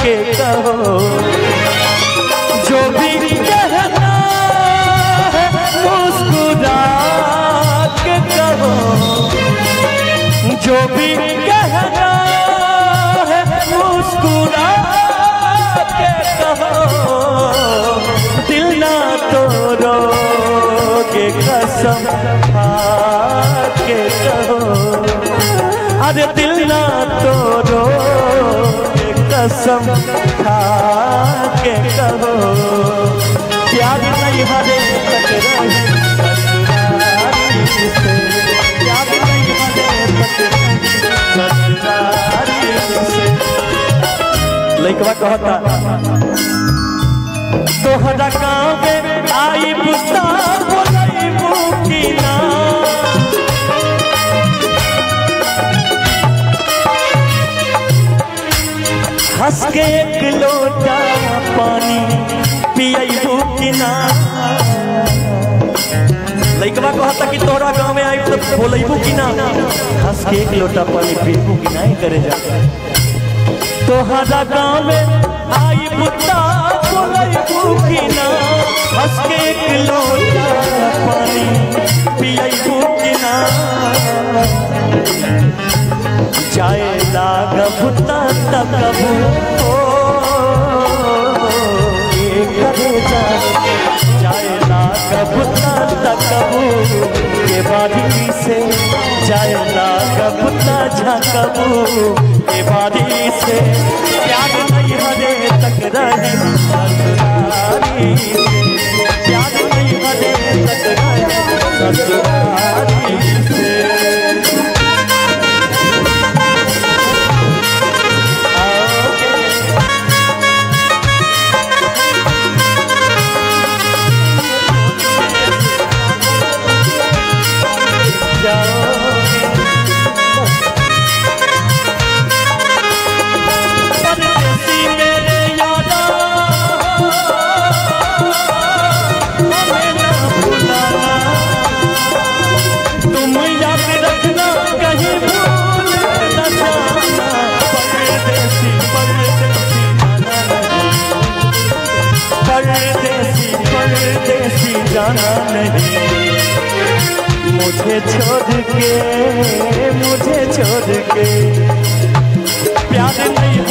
के कहो जो भी कहना है मुस्कुरा के कहो जो भी कहना है मुस्कुरा के कहो दिल ना तोड़ो के कसम खा के कहो अरे दिल ना तोड़ो के कसम खा के कहो प्यार नहीं हरे तक रहे ससुरारी से प्यार नहीं हरे तक रहे ससुरारी से। लइकवा कहता तोहरा गाँव में आई बुता बोलाई मुकीना हंस के एक लोटा पानी पियबू कि ना लइकवा कहता कि तोहरा गाँव में आई तो बोलबू कि ना हंस के एक लोटा पानी पियबू कि ना करे जा तोहरा गाँव में आई बुता बोलबू कि ना हंस के एक लोटा पानी पियबू कि ना जाए लाग बुता तकबू ये करे जाए लाग बुता तकबू के बारी से जाए लाग बुता झकबू के बारी से प्यार नहीं हरे तक रहे ससुरारी से प्यार नहीं हरे तक रहे ससुरारी से। छोड़ के मुझे छोड़ के प्यार नहीं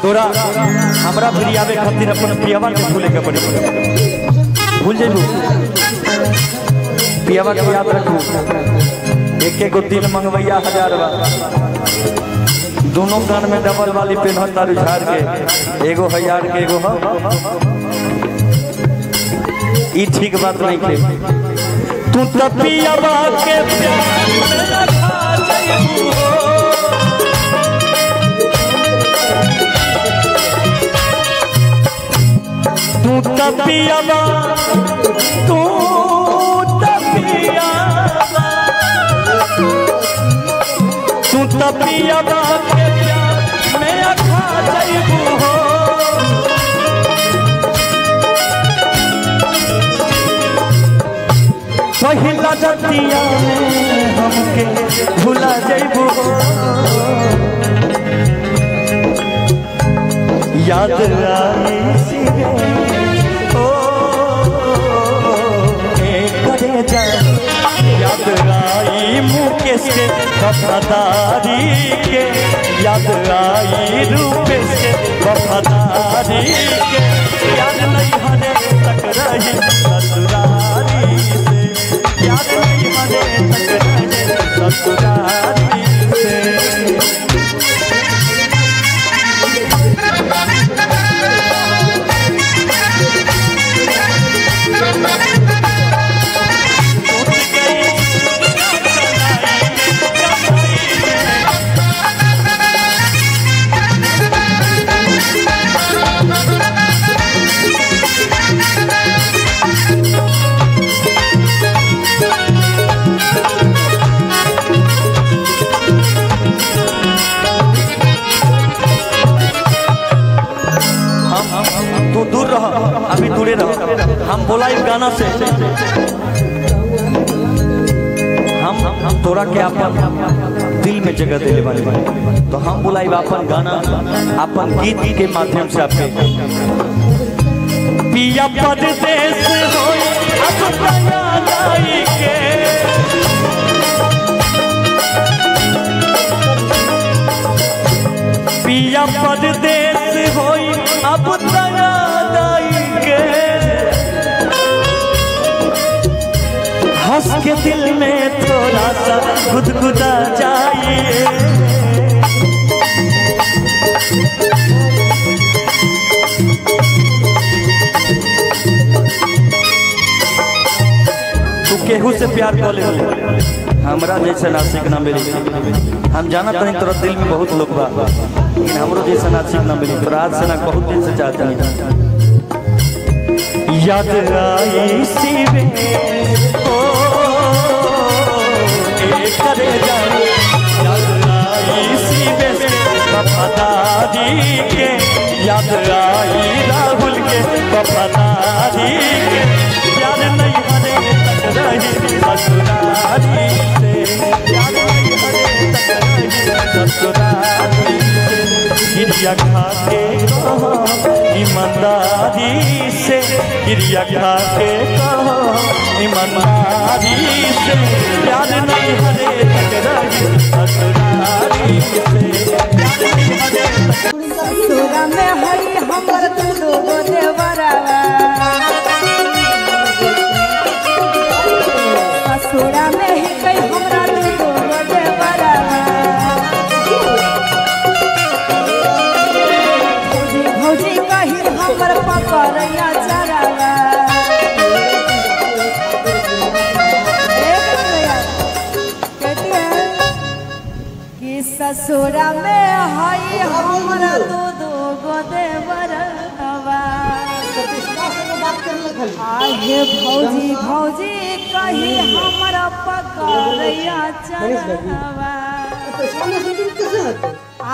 तोरा हमरा प्रियावे खातिर अपन पियावा के भूले के पड़ी भूल जेबू पियावा के याद रखू एक एक दिन मंगवैया 1000 बा दोनों कान में डबल वाली पेन तारू झाड़ के एगो 1000 के एगो हो ई ठीक बात नहीं के तू तो पियावा के प्यार में रखा जाइबू तू तो पियावा तू पियावा के प्यार में अखा जाइबू हो पहिला जतिया में हमके भुला जाइबू हो याद आई सिगे ओ करे जा याद आई मुकेश के वफादारी के याद आई रूपेश के वफादारी के याद नहीं हने तक रही ससुरारी से याद नहीं हने तक रही ससुरारी से तू दूर रह अभी दूरे रह हम बोला इस गाना से हम तोरा के अपन दिल में जगह दे ले तो हम बोला अपन गाना अपन गीत के माध्यम से आपके पिया परदेश होई अब याद आई के पिया परदेश होई अब याद आई के हंस के दिल में थोड़ा सा गुदगुदा जाइए तू केहू से प्यार कर ले हमरा जैसे नासिक ना मिली हम जाना तनी तोरा दिल में बहुत लोग बा लेकिन हमरो जैसा नासिक ना मिली तो रात से ना बहुत दिन से चाहते हैं याद आई सीवे ओ करे जाओ याद आई सीवे वफादारी के याद आई राहुल के वफादारी के याद नहीं हरे तक रही ससुरारी से याद नहीं हरे तक रही ससुरारी गिरिया खा के कहो ईमानदारी से गिरिया खा के कहो ईमानदारी से प्यार नहीं हरे तक रही ससुरारी से प्यार नहीं हरे ससुरा में हई हमर दुनो देवरावा ससुरा में ही कई हमरा दुनो देवरावा भौजी कही हमर पकड़ैया चरावा कि ससुरा में हई हमरा दुनो देवरावा आहे भौजी भौजी कही हमरा पकड़ैया चरावा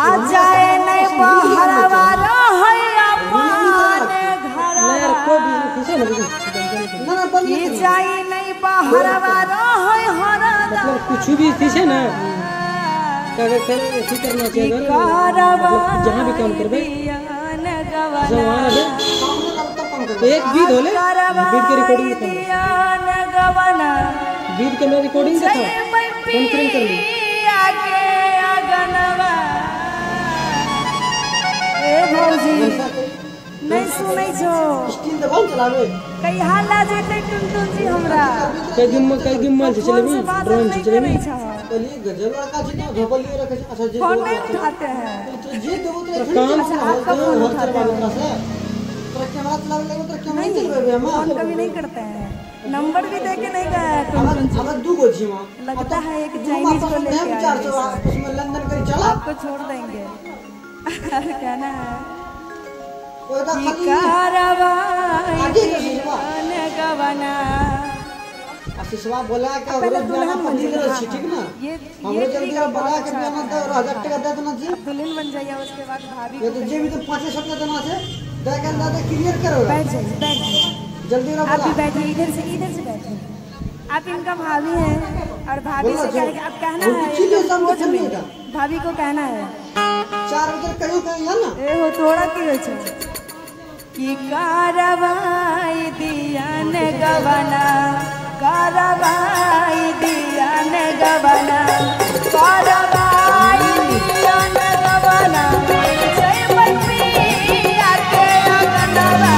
आ जाए नहीं बहरवा रहे अपन घरवा ई जाई नहीं बहरवा रहे हरदम कुछ भी पीछे ना क्या करना चाहिए जहाँ भी काम करबे तो एक गीत होले गीत के रिकॉर्डिंग गीत के मैं रिकॉर्डिंग था कॉन्फ्रेंस कर ली नहीं सुनै छो स्टील दबाव चलावे कई हाला जेते टुनटुन जी हमरा कई गिम्मल से चलेबी ड्रोन से चलेबी चलिए गजल लड़का जी ने झोपली रखे अच्छा जी फोन नहीं उठाते हैं तो जी देबो तो काम से आपका फोन उठाते हैं तो कैमरा चलावे लगे तो कैमरा नहीं चलबे हम फोन कभी नहीं करते हैं नंबर भी देके नहीं गया टुनटुन जी हम दू गो जी मां लगता है एक चाइनीज को लेके आए 400 उसमें लंदन कर चला आपको छोड़ देंगे कहना है वो तो खाली कारवाई गवना आशीषवा बोला कि हमरो बियाना पति ले छी ठीक ना हमरो जल्दी बड़ा के बियाना तो 1000 टका दे देना जी दुल्हन बन जाइए उसके बाद भाभी ये तो जे भी तो 500 टका देना है दे के दादा क्लियर करो बैठ जाइए जल्दी रो आप भी बैठिए इधर से बैठिए आप इनका भाभी हैं और भाभी से कह के आप कहना है भाभी को कहना है 4 बजे कहियो है ना ए हो थोड़ा की हो छै कि कारवाई दिया ने गवना कारवाई दिया ने गवना कारवाई दिया ने गवना जय बपिया के अगनवा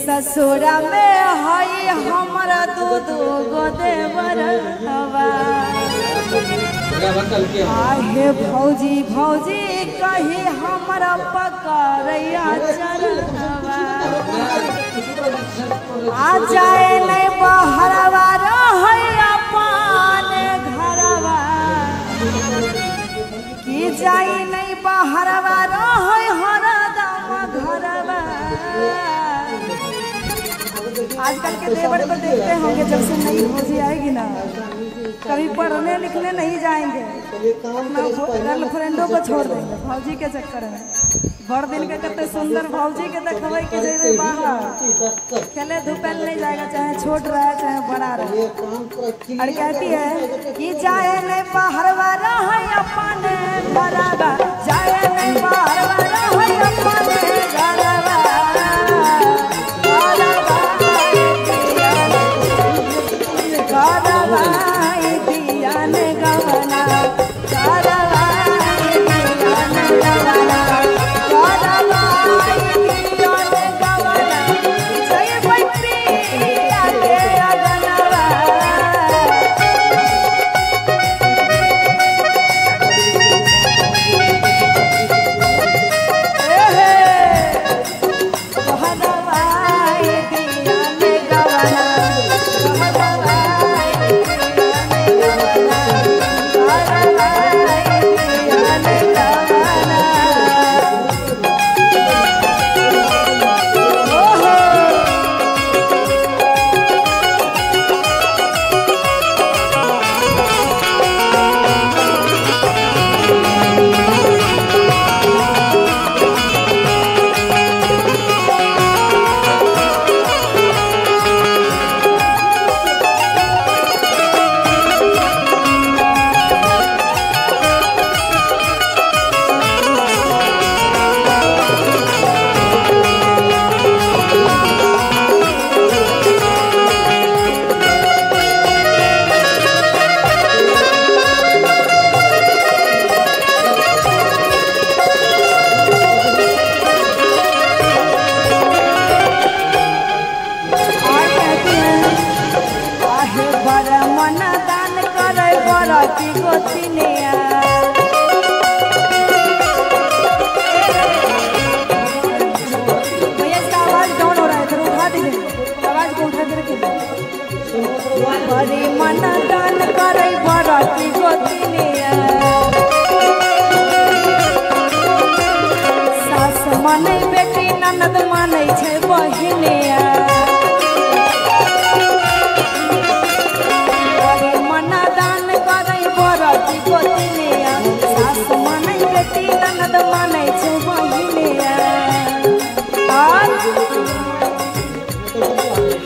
ससुरा में हई हमरा दूध गोदे बरवा आहे भौजी भौजी कही हमरा पकड़ैया चरवा आ जाए नहीं बहरवा रहै अपन घरवा की जाए नहीं बहरवा रहै हरदम घरवा आजकल के देवर को देखते होंगे जब से नई भौजी आएगी ना कभी पढ़ने लिखने नहीं जाएंगे अपना गर्लफ्रेंडों को छोड़ देंगे भौजी के चक्कर में। बड़ दिन के कते सुंदर भौजी के देखबै के जे बाहर खेले धूपे नहीं जाएगा, चाहे छोट रहे चाहे बड़ा रहे। और कहती है कि जाए नहीं बाहर वाला है अपने बराबा, जाए नहीं बाहर वाला है अपने बराबा।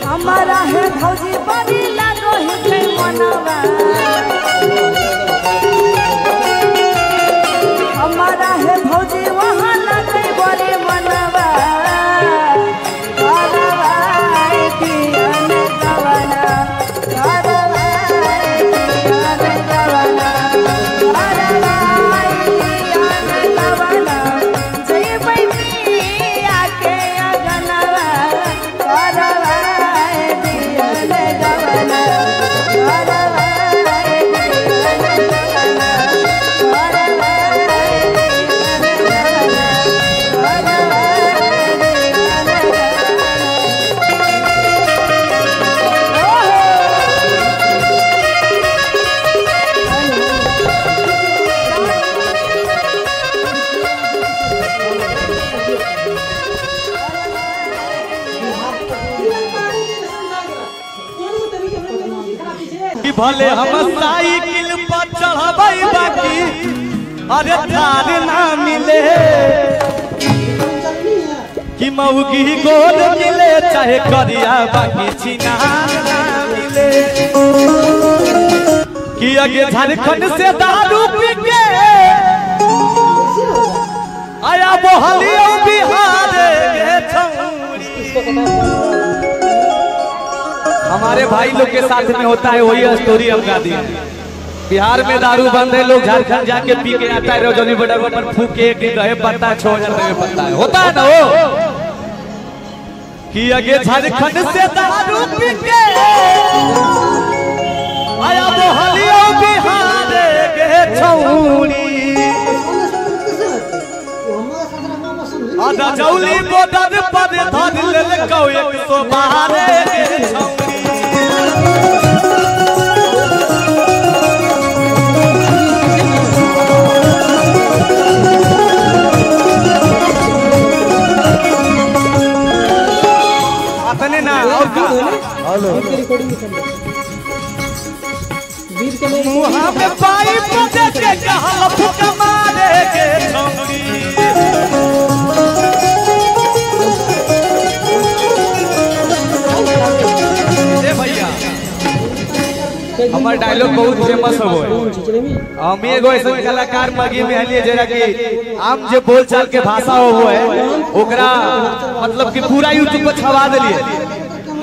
हमारा है भौजी बड़ी लागो है मनवा, हमारा है भौजी वहाँ लगे बड़े मनवा। भले हम साइकिल पर चढ़बै बाकी अरे थार ना मिले, कि मौगी गोद मिले चाहे करिया बाकी छिनार ना मिले, कि आगे झारखंड से दारू पी के आया मोहलिया बिहार के छौरी। हमारे भाई लोग के साथ में होता है वही स्टोरी हम गा दिए। बिहार में दारू बंद है, लोग झारखंड जाके पी के आता है, रोजनी बॉर्डर पर फूके गए पत्ता 6000 रुपए में पत्ता है, होता है ना वो, कि आगे झारखंड से दारू पी के आया मोहलिया बिहार के छौरी। आधा जौली बॉर्डर पर धर ले कौ 112 के छौरी। हेलो मुँह में पाइप दे के कहल फुक मारे के छौरी। हमार डायलॉग बहुत फेमस हो गए। हम एगो ऐसा कलाकार मगी में हलिए जरा कि आम जे बोल चाल के भाषा हो है ओकरा मतलब कि पूरा यूट्यूब पर छवा दिलिए।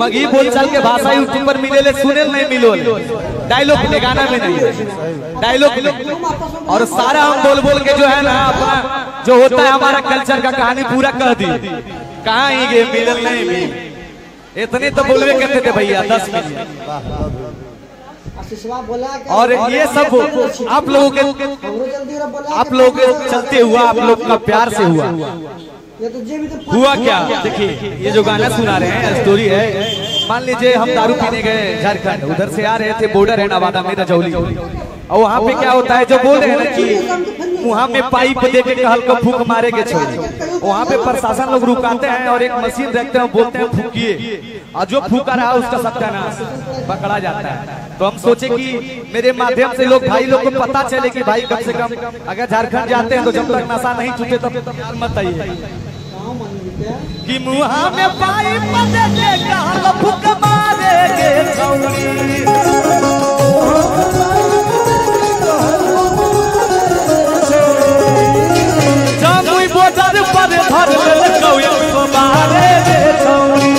मगी बोल चाल के भाषा यूट्यूब पर मिले सुने नहीं मिलो डायलॉग ले गाना में नहीं डायलॉग और सारा हम बोल बोल के जो है ना अपना जो होता है हमारा कल्चर का कहानी पूरा कह दी। कहाँ ही गए मिलल नहीं मिल इतने तो बोलवे करते थे भैया 10 मिनट। और ये सब आप लोगों के चलते हुआ आप लोग का प्यार से हुआ क्या। देखिए ये जो गाना सुना रहे हैं स्टोरी है। मान लीजिए हम दारू पीने गए झारखंड, उधर से आ रहे थे, बॉर्डर है नवादा में रजौली, और वहाँ पे क्या होता है जो बोल रहे हैं ना कि वहाँ में पाइप दे के कहल को फूंक मारे के छोड़िए। वहाँ पे प्रशासन लोग रुकाते हैं और एक मशीन रखते हैं, बोलते हैं फूकिए, और जो फूका रहा उसका सत्यानाश पकड़ा जाता है। तो हम सोचे कि मेरे माध्यम से लोग भाई लोग को पता चले कि भाई कम से कम अगर झारखंड जाते हैं तो जब तक नशा नहीं छूटे तब मत आइए कि मुँह में पाइप दे के कहल फूंक मारे के छोड़िए। पर धर ले कौया को मारे रे छौरी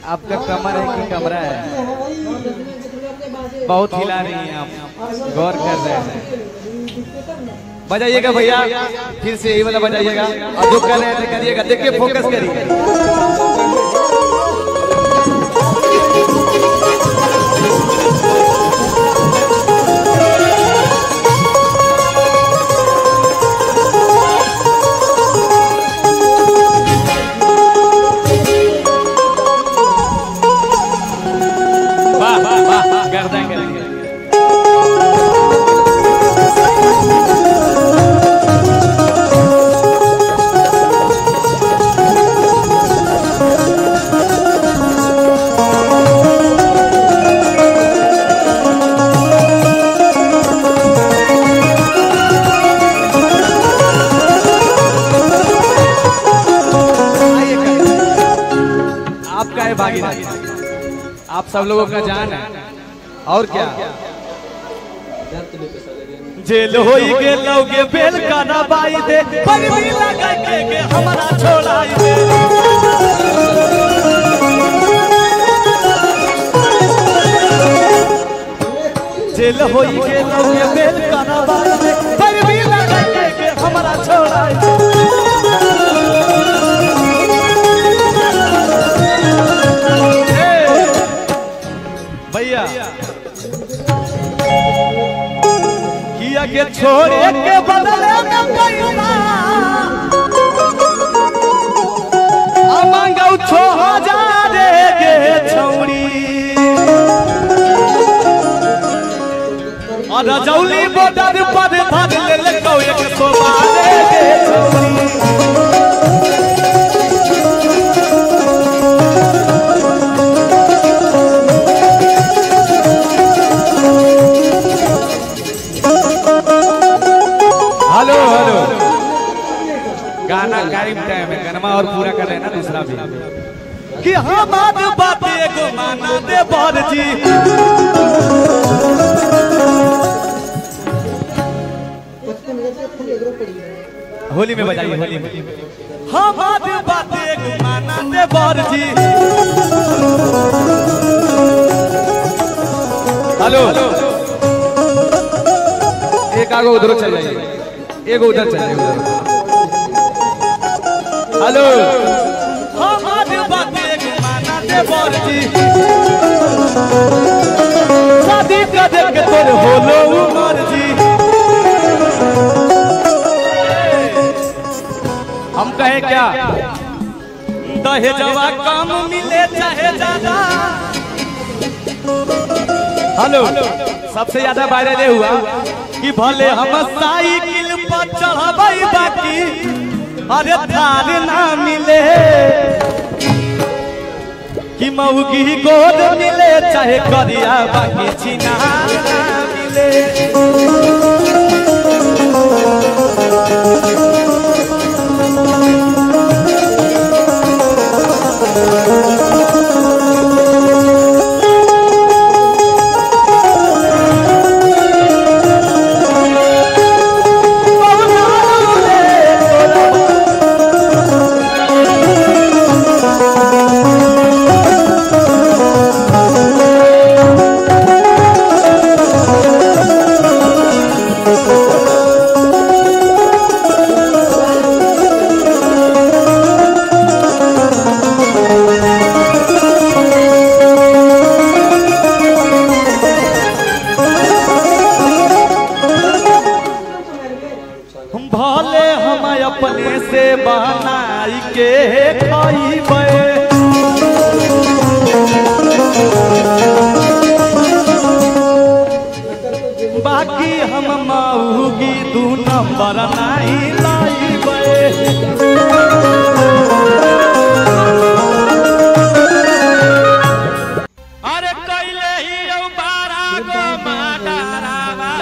आपका कमर है कि कमरा है? बहुत हिला रही हैं आप, गौर कर रहे हैं। बजाइएगा भैया, फिर से यही वाला बजाइएगा और जो कर रहे थे करिएगा, देखिए फोकस करिए। आप सब लोगों का जान है और क्या। जेल होई के लोगे बेल का ना बाई दे, पर भी लगा के हमारा छोड़ाई दे। जेल होई के लोगे बेल का ना बाई दे, पर भी लगा के हमारा छोड़ाई दे। भैया किया के छोड़े के बदले में पैसा मांगौ 6000 के छौरी, और रजौली बॉर्डर पर धर ले कौ 112 के छौरी। हेलो हेलो, गाना टाइम है, गनमा और पूरा कर रहे हैं ना दूसरा भी कि हमार बात एगो माना दे बर जी। होली में बजाइए, होली में। हाँ बात बात एक माना दे बर जी। हेलो एक आगे उधर चल जाइए, एक उधर चल जाइए उधर। हेलो हाँ बात एक माना दे बर जी। शादी का देख तोर होलो उमर जी। हम कहे क्या दहेजवा कम मिले चाहे ज्यादा। हेलो सबसे ज्यादा वायरल हुआ कि भले हम साइकिल पर चढ़ाई बाकी अरे थार ना मिले, कि मऊगी गोद मिले चाहे करिया बाकी चिन्हा ना मिले। अपने से बनाई के खाइबे, बाकी हम माऊगी 2 नंबर नहीं लाइबे। अरे कैले ही बारा गो माडारावा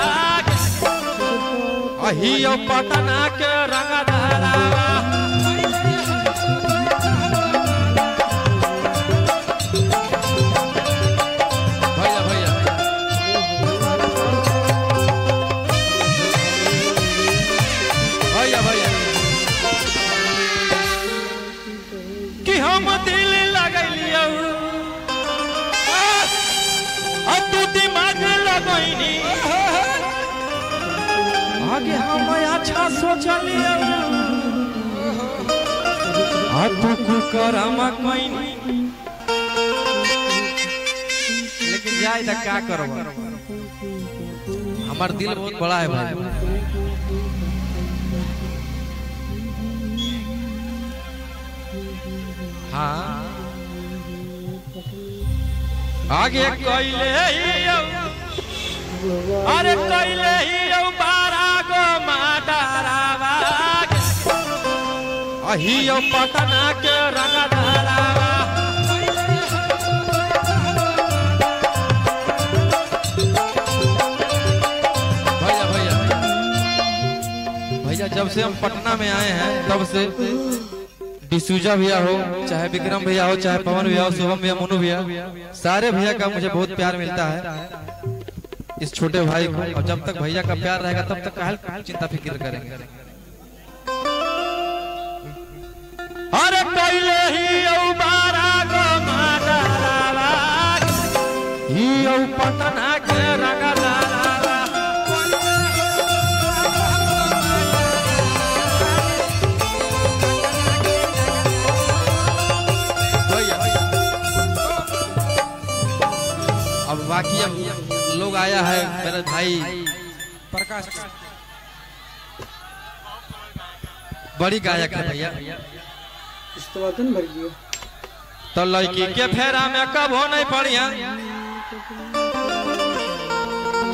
अहियो पटना के रंगधारावा। कि हम दिल लगलियो अब तू दिमाग लगैनी, आगे हम अच्छा सोचलियो अब तू करम कैनी। लेकिन जाए तो क्या करब, हमार दिल बहुत बड़ा है भाई। हाँ आगे कैले अरे कैले ही बारा गो माडारावा अहियो पटना के रंगधारावा। भैया जब से हम पटना में आए हैं तब से डिसूजा भैया हो, चाहे विक्रम भैया हो, चाहे पवन भैया हो, शुभम भैया, मोनू भैया, सारे भैया का मुझे बहुत प्यार मिलता है इस छोटे भाई को। और जब तक भैया का प्यार रहेगा तब तक काहे चिंता फिक्र करेंगे। अरे पहले ही बारा गो माडारावा ही पटना के रंगधारावा। अब बाकी अब लोग आया है मेरे भाई प्रकाश, बड़ी गायक है भैया। तो लड़की के फेरा में कब हो नहीं पड़िया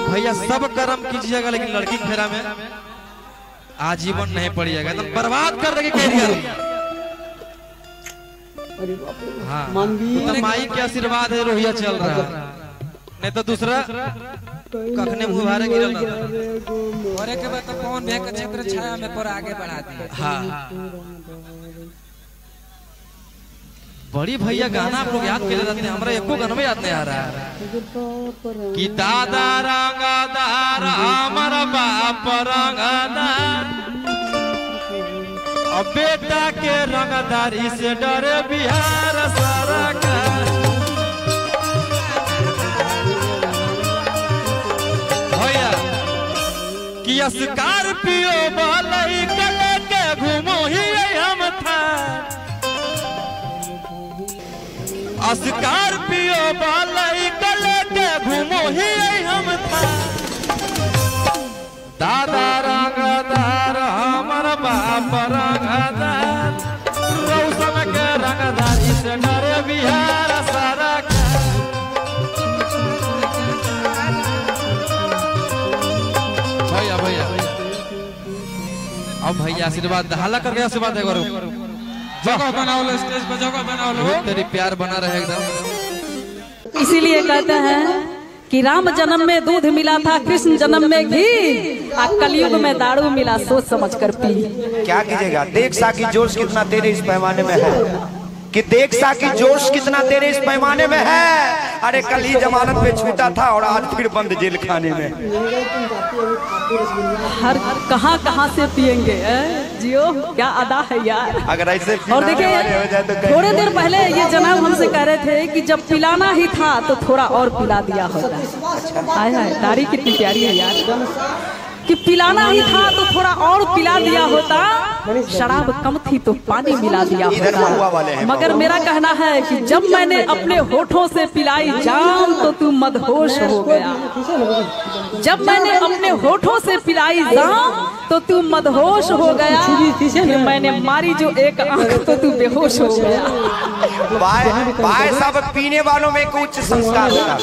भैया, सब कर्म कीजिएगा लेकिन लड़की के फेरा में आजीवन नहीं पड़िएगा, एकदम बर्बाद कर देगी कैरियर। हाँ तो माई के आशीर्वाद है रोहिया चल रहा है, नहीं तो दूसरा कखने मुहारे गिरल और एक बात कौन भे के क्षेत्र छाया में पर आगे बढ़ा दिया। हाँ बड़ी भैया गाना आप लोग याद के रहते हैं, हमारा एको गाना याद नहीं आ रहा है कि दादा रंगदार हमारा बाप रंगदार, अब बेटा के रंगदारी से डरे बिहार सरकार। भैया कि स्कॉर्पियो वाले कले के घूमो ही हम था, स्कॉर्पियो वाले कले के घूमो ही हम था, दादा रंगदार हमर बाप रंगदार, रौशन के रंगदारी से डरे बिहार सरकार। भैया भैया अब भैया आशीर्वाद हाला करके आशीर्वाद है करो, जगह बनाओ लो, स्टेज पर जगह बनाओ लो, तेरी प्यार बना रहे एकदम। इसीलिए कहते हैं कि राम जन्म में दूध मिला था, कृष्ण जन्म में घी, और कलयुग में दारू मिला, सोच समझ कर पी। क्या कीजिएगा, देख सा की जोश कितना तेरे इस पैमाने में है, कि देख सा की जोश कितना तेरे इस पैमाने में है। अरे कल ही जमानत पे छूटा था और आज फिर बंद जेल खाने में। हर कहाँ से पियेंगे जियो, क्या अदा है यार। अगर ऐसे और देखिए तो थोड़े देर पहले ये जनाब हमसे कह रहे थे कि जब पिलाना ही था तो थोड़ा और पिला दिया होता। हाय हाय, तारीख कितनी प्यारी है यार, कि पिलाना ही था तो थोड़ा और पिला दिया होता, शराब कम थी तो पानी मिला दिया होता। मगर मेरा कहना है कि जब मैंने अपने होठों से पिलाई जाम तो तू मदहोश हो गया, जब मैंने अपने होठों से पिलाई जाम तो तू मदहोश हो गया, मैंने मारी जो एक आंख तो तू बेहोश हो गया। भाई साहब पीने वालों में कुछ संस्कार होता।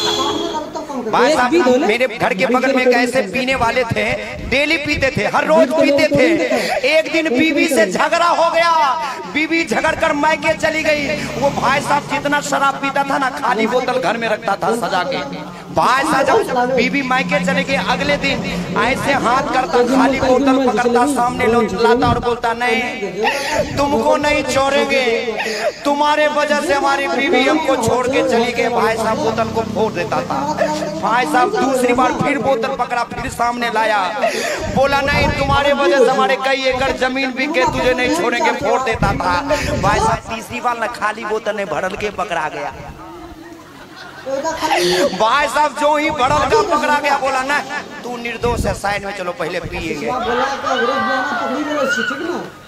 भाई साहब मेरे घर के बगल में कैसे पीने वाले थे, डेली पीते थे, हर रोज पीते थे। एक दिन बीवी से झगड़ा हो गया, बीवी झगड़ कर मायके चली गई। वो भाई साहब जितना शराब पीता था ना, खाली बोतल घर में रखता था सजा के। भाई साहब जब बीवी मायके चले गए, अगले दिन ऐसे हाथ करता, खाली बोतल पकड़ता, सामने लाता और बोलता, नहीं तुमको नहीं छोड़ेंगे, तुम्हारे वजह से हमारी बीवी हमको छोड़ के चली गई। भाई साहब बोतल को फोड़ देता था। भाई साहब दूसरी बार फिर बोतल पकड़ा, फिर सामने लाया, बोला नहीं तुम्हारे वजह से हमारे कई एकड़ जमीन बिक गए, तुझे नहीं छोड़ेंगे, फोड़ देता था। भाई साहब तीसरी बार ना खाली बोतल ने भरल के पकड़ा गया। भाई साहब जो ही भरल का पकड़ा गया, बोला ना तू निर्दोष है, साइड में चलो पहले पिएंगे,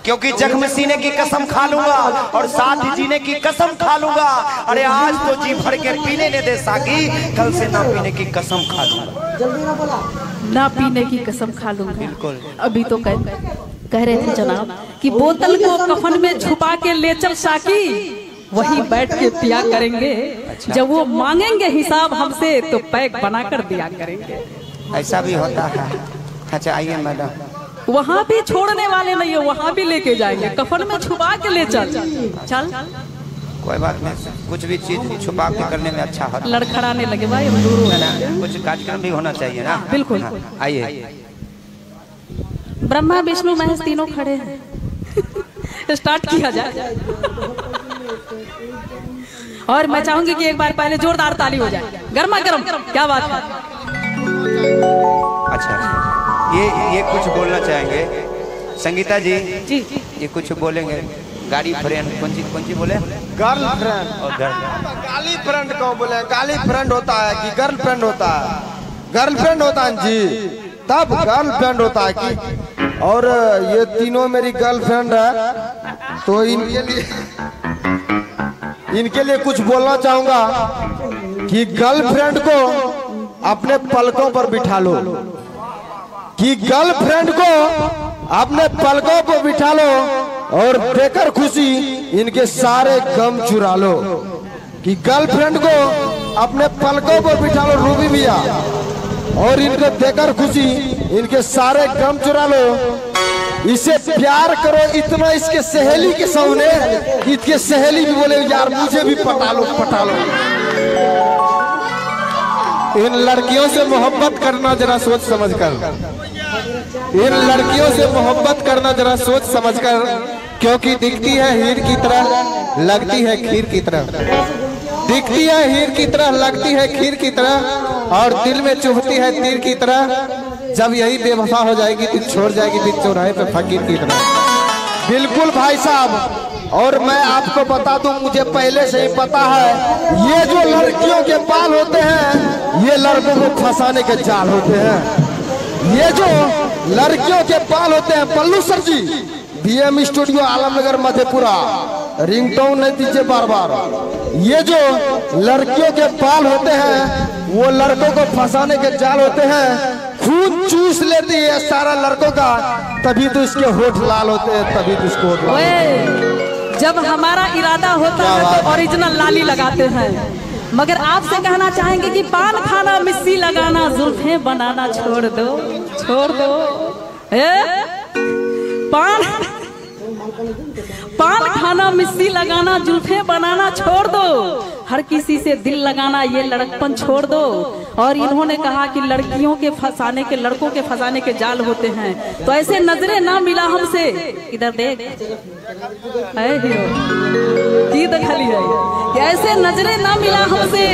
क्योंकि जख्म सीने की कसम खा लूंगा और साथ ही जीने की कसम खा लूंगा। अरे आज तो जी भर के पीने ने दे साकी, कल से ना पीने की कसम खा लूंगा, ना पीने की कसम खा लूंगा। बिल्कुल अभी तो कह रहे थे जनाब कि बोतल को कफन में छुपा के ले चल साकी, वही बैठ के पिया करेंगे। अच्छा। जब वो मांगेंगे हिसाब हमसे तो पैक बना कर दिया करेंगे। ऐसा भी होता है। अच्छा आइए मैडम, वहाँ भी छोड़ने वाले नहीं है, वहाँ भी लेके जाएंगे, कफन में छुपा के ले चल। कोई बात नहीं, कुछ भी चीज छुपा के करने में अच्छा होता है। लड़खड़ाने लगे भाई, हम दूर है ना, कुछ कार्यक्रम भी होना चाहिए ना। बिल्कुल आइए। ब्रह्मा विष्णु महेश तीनों खड़े हैं, स्टार्ट किया जाए। और मैं चाहूंगी कि एक बार पहले जोरदार ताली हो जाए, गर्मा गर्म। क्या बात है। अच्छा ये कुछ बोलना चाहेंगे संगीता जी? जी ये कुछ बोलेंगे। गाड़ी फ्रेंड कौन सी बोले? गर्लफ्रेंड। और गाली फ्रेंड को बोले? गाली फ्रेंड होता है कि गर्लफ्रेंड होता है? गर्लफ्रेंड होता है जी, तब गर्लफ्रेंड होता है कि। और ये तीनों मेरी गर्लफ्रेंड है, तो इनके लिए कुछ बोलना चाहूंगा कि गर्लफ्रेंड को अपने पलकों पर बिठा लो, कि गर्लफ्रेंड को अपने पलकों पर बिठा लो और देकर खुशी इनके सारे गम चुरा लो। कि गर्लफ्रेंड को अपने पलकों पर बिठा लो रूबी भैया, और इनको देकर खुशी इनके सारे गम चुरा लो। इसे प्यार करो इतना इसके सहेली के सामने, इसके सहेली भी बोले यार मुझे भी पटा लो पटा लो। इन लड़कियों से मोहब्बत करना जरा सोच समझकर, इन लड़कियों से मोहब्बत करना जरा सोच समझकर, क्योंकि दिखती है हीर की तरह लगती है खीर की तरह, दिखती है हीर की तरह, लगती है खीर की तरह और दिल में चुभती है तीर की तरह। जब यही बेवफा हो जाएगी तो छोड़ जाएगी बीच चौराहे पे फकीर की तरह। बिल्कुल भाई साहब, और मैं आपको बता दूं, मुझे पहले से ही पता है, ये जो लड़कियों के बाल होते हैं ये लड़कों को फंसाने के जाल होते हैं। ये जो लड़कियों के बाल होते हैं, Pallu sir ji, BM studio Alamnagar Madhepura, ringtone नहीं दीजिए बार बार। ये जो लड़कियों के बाल होते हैं वो लड़कों को फंसाने के जाल होते हैं। खून चूस लेती है सारा लड़कों का, तभी तो इसके होठ लाल होते हैं, तभी तो इसको होठ लाल होते हैं। जब हमारा इरादा होता है तो ओरिजिनल लाली लगाते हैं, मगर आपसे कहना चाहेंगे कि पान खाना मिस्सी लगाना जुल्फे बनाना छोड़ दो, छोड़ दो। पान खाना मिस्सी लगाना जुल्फे बनाना छोड़ दो, हर किसी से दिल लगाना ये लड़कपन छोड़ दो। और इन्होंने कहा कि लड़कियों के फंसाने के, लड़कों के फंसाने के जाल होते हैं, तो ऐसे नजरे ना मिला हमसे। इधर देख है हीरो की दखली है कि ऐसे नजरे ना मिला हमसे,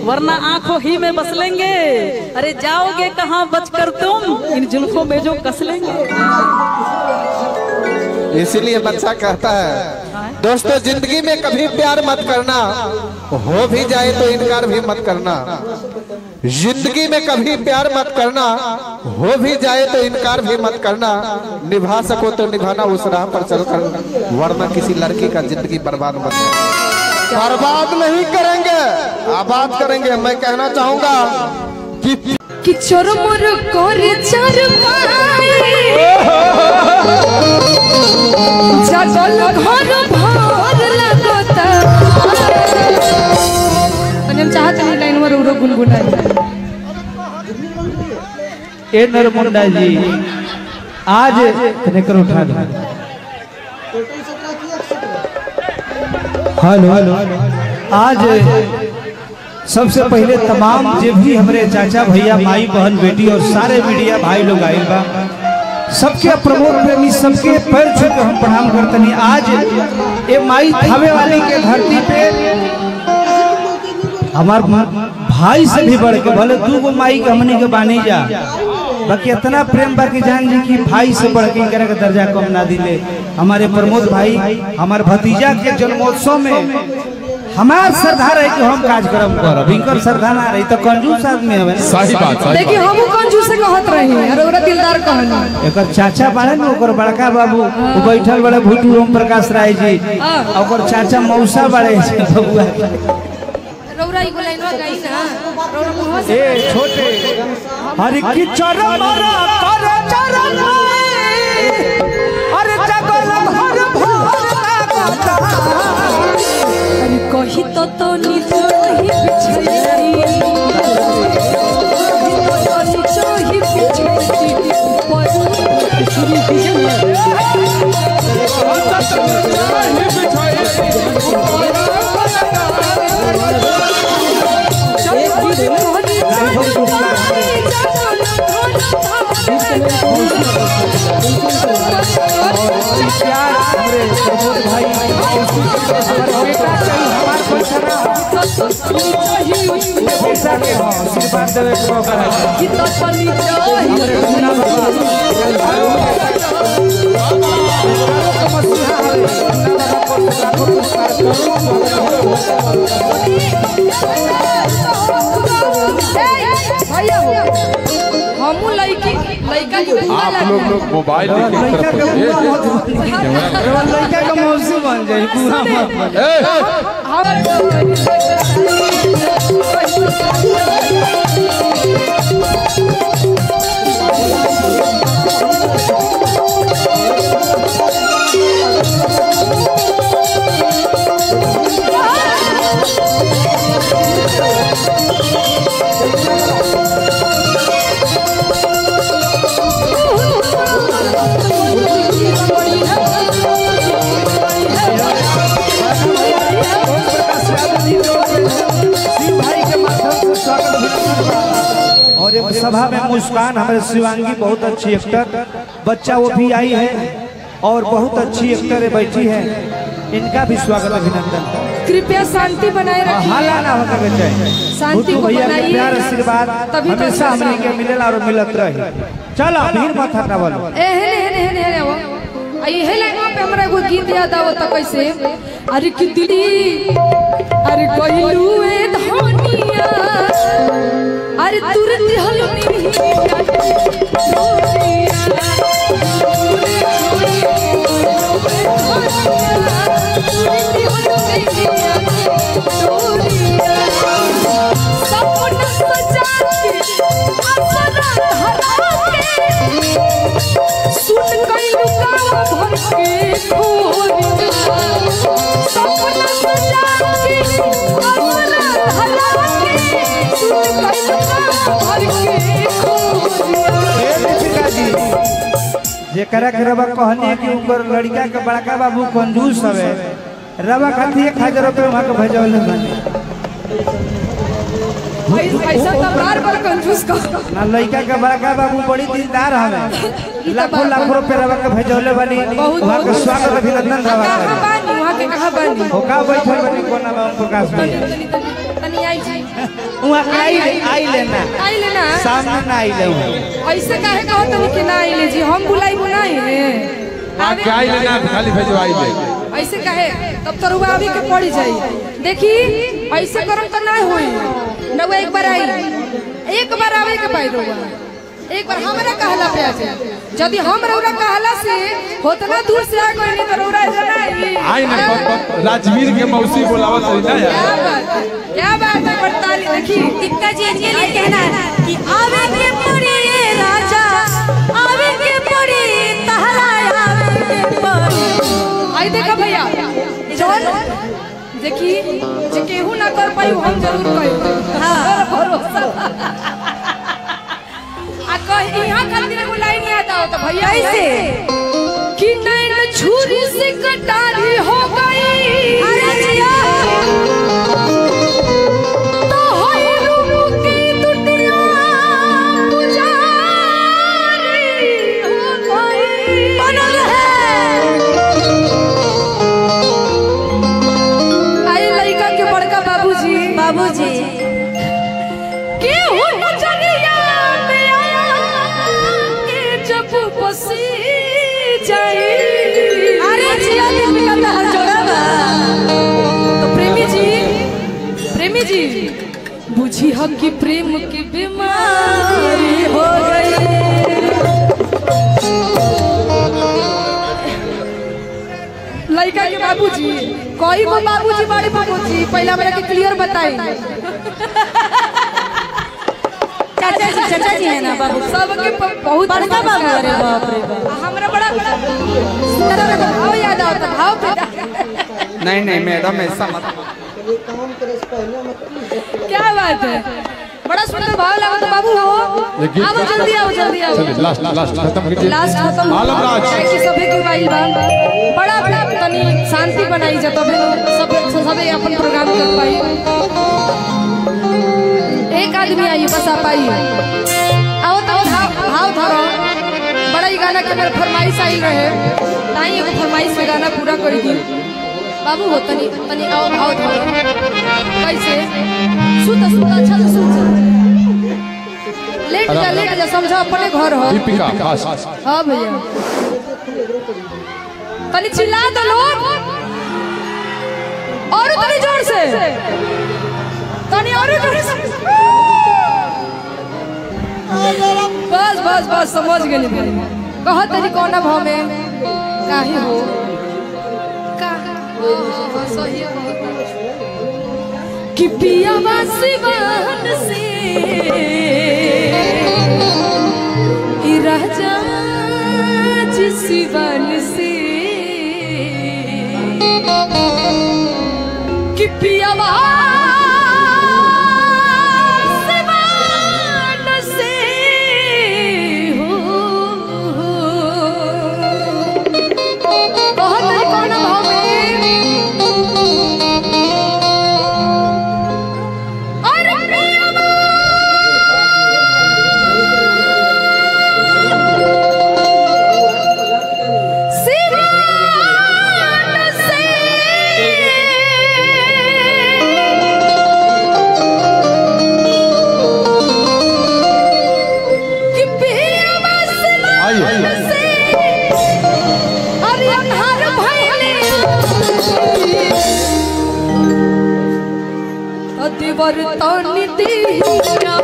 वरना आंखों ही में बस लेंगे। अरे जाओगे कहाँ बचकर तुम, इन जुल्फों में जो कस लेंगे। इसीलिए बच्चा कहता है दोस्तों, जिंदगी में कभी प्यार मत करना, हो भी जाए तो इनकार भी मत करना। जिंदगी में कभी प्यार मत करना, हो भी जाए तो इनकार भी मत करना। निभा सको तो निभाना उस राह पर चलकर, वरना किसी लड़की का जिंदगी बर्बाद मत करना। बर्बाद नहीं करेंगे, आबाद करेंगे। मैं कहना चाहूंगा कि चरमर करे चरमाई जगल घर भर लगता। हम चाहते हैं लाइन में रो गुनगुनाई। ए नरमुंडा जी, आज कनेक्टर उठा दो। हेलो, आज सबसे पहले तमाम जो भी हमारे चाचा भैया माई बहन बेटी और सारे मीडिया भाई लोग आए बा, सबके प्रमोद प्रेमी सबके पैर छू के हम प्रणाम करते हैं। आज ये माई थावे वाली के धरती पे हमार भाई से भी बढ़ के, भले 2 माई के हमने के बानी जा, बाकी इतना प्रेम बाकी जान जी कि भाई से बढ़ के इनका दर्जा कम ना दिले। हमारे प्रमोद भाई हमारे भतीजा के जन्मोत्सव में हमार श्रद्धा रहे कि हम कार्यक्रम करब, इनकर श्रद्धा ना रही तो कंजूस आदमी है। सही बात, देखिए हम कंजूस से कहत रही और ओकरा दिलदार कहना। एकर चाचा बाड़े न, ओकर बड़का बाबू वो बैठल बड़े भूटू ओम प्रकाश राय जी, ओकर चाचा मौसा बाड़े बबुआ। रौरा ई लाइनवा गाई ना, रौरा मुंह से ए छोटे हरि की चरमरा कर चरमाई, अरे जगल घर भर लगता। अरे कही तो नीचो ही बिछड़ी, तो नीचो ही बिछड़ी हमू लड़का आप लोग मोबाइल लड़का का मौसम बन जाए पूरा और एक सभा में मुस्कान हमारे शिवांगी बहुत अच्छी एक्टर, बच्चा वो भी आई है और बहुत अच्छी एक्टर बैठी है। इनका भी स्वागत अभिनंदन। कृपया शांति बनाए रखिए। हाला ना होकर के चाहिए। शांति को भैया के बनाइए। प्यार आशीर्वाद तभी तो हमेशा हमने के मिलेला और मिलत रही। चलो भीड़ मत हटा बोलो। एहे वो ये लाइन पे हमरा एगो गीत याद आवत कैसे अरे कि दिली अरे कोइलू ए धनिया अरे तुरंत हलनी सपना सजा के अपना धरा के सुन गई लुका भर के खोरिया सपना सजा के अपना धरा के सुन गई लुका भर के खोरिया। जेकरा के रवा कहनी कि ऊपर लड़का के बड़का बाबू कंजूस हवे रवा खाती 1000 रुपए वहां के भेजवले बानी। ऐसा तो बार कंजूस का ना लड़का के बड़का बाबू बड़ी दिलदार हवे लाखों रुपए रवा के भेजवले बानी। वहां के स्वागत अभिनंदन रवा कहां बानी वहां के कहां बानी हो का बैठल बानी कोना में प्रकाश में तनी आई जी वहां आई लेना सामने ना आई ले ऐसे काहे कहत तनी कि ना आइले जी हम बुलाई बुलाई है आप क्या आई लेना खाली भेजवाई दे ऐसे काहे तब तो रुआ अभी के पड़ी जाई देखी ऐसे करम तो ना होई रउआ एक बार आवे के पाई रउआ एक बार हमरा कहला पे आ जाए यदि हम रउरा कहला से होतना दूर से आ गई नहीं तो रउरा इतना आई ना राजवीर के मौसी बुलावत रही ना यार क्या बात है पड़ताली देखी इतना चीज के लिए कहना है कि आवे के पड़ी राजा आवे के पड़ी तहला आवे के पड़ी आई देखा भैया जौन देखी जे केहू ना कर पाई हम जरूर करी हां भरोसा आ कहीं यहां खातिर एगो लाइन याद आओ तो भैया ऐसे कि नैन छुरी से कटारी हो गई अरे जिया तो होई रूप की दुनिया गुजारी हो गई बनल है आई लइका के बड़का बाबूजी केहू नजरिया में आया के जब बसी जाई अरे जिया दीपिका तो हर जोड़ा बा तो प्रेमी जी बुझी हम की प्रेम की बीमारी हो गई लड़का के बाबूजी कोई को बाबूजी बड़े बाबूजी पहला मेरा के क्लियर बताई चाचा जी है ना बाबू सबके बहुत बड़का बाबू अरे बाप रे बाप हमरा बड़ा सुंदर भाव याद आता भाव पे नहीं मैडम ऐसा मत क्या बात है बड़ा सुंदर भाव लगा तो बाबू हो आओ जल्दी आओ लास्ट खत्म कीजिए लास्ट खत्म आलमराज कि सभे के वाइल बा बड़ा तनी शांति बनाई जा तबे सबे अपन प्रोग्राम कर पाई एक आदमी आई बस आप आई आओ तो भाव धरो बड़ा ही गाना के मेरे फरमाइश आई रहे ताई एगो फरमाइश में गाना पूरा कर दी बाबू हो तनी आओ भाव धरो कैसे सुत अच्छा से सुत लेट जा समझो अपने घर हो दीपिका बस हां भैया तनी चिल्ला दो लोग और तनी जोर से तनी और जोर से बस समझ गए कह तरी कौन भाव में काहे हो का सही कि पिया सिवान से राजा जी सिवान से कि पिया सिवान से हो बहुत कौन भाव में और सिवान से देवर तानी दिया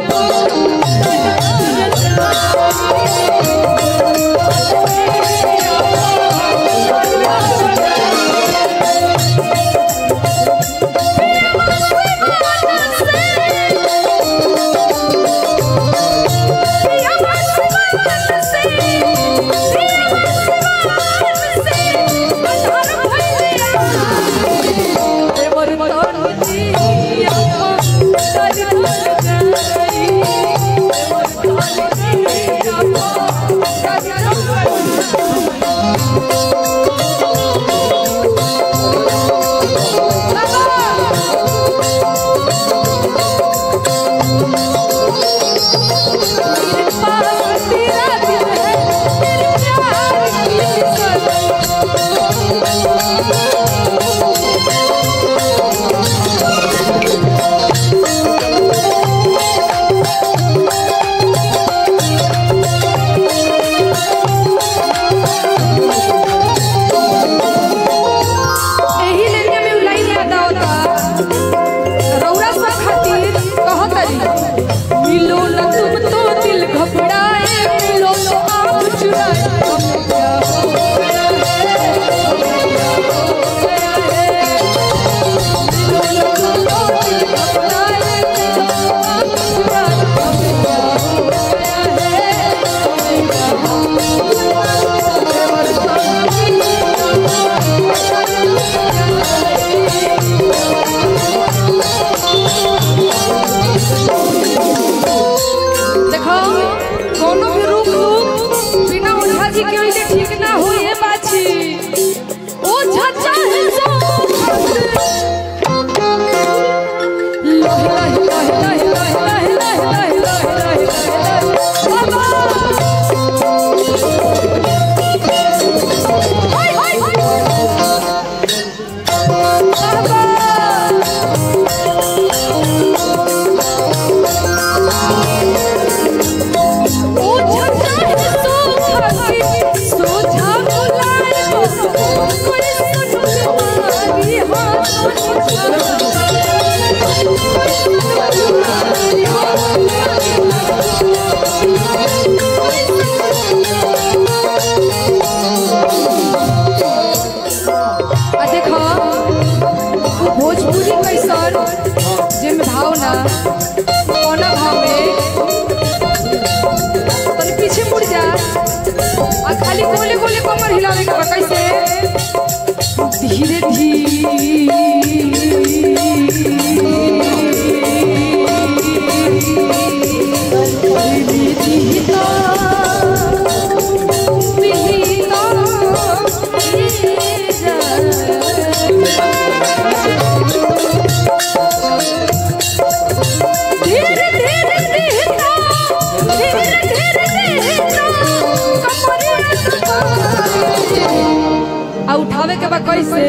उठावे के बाद कैसे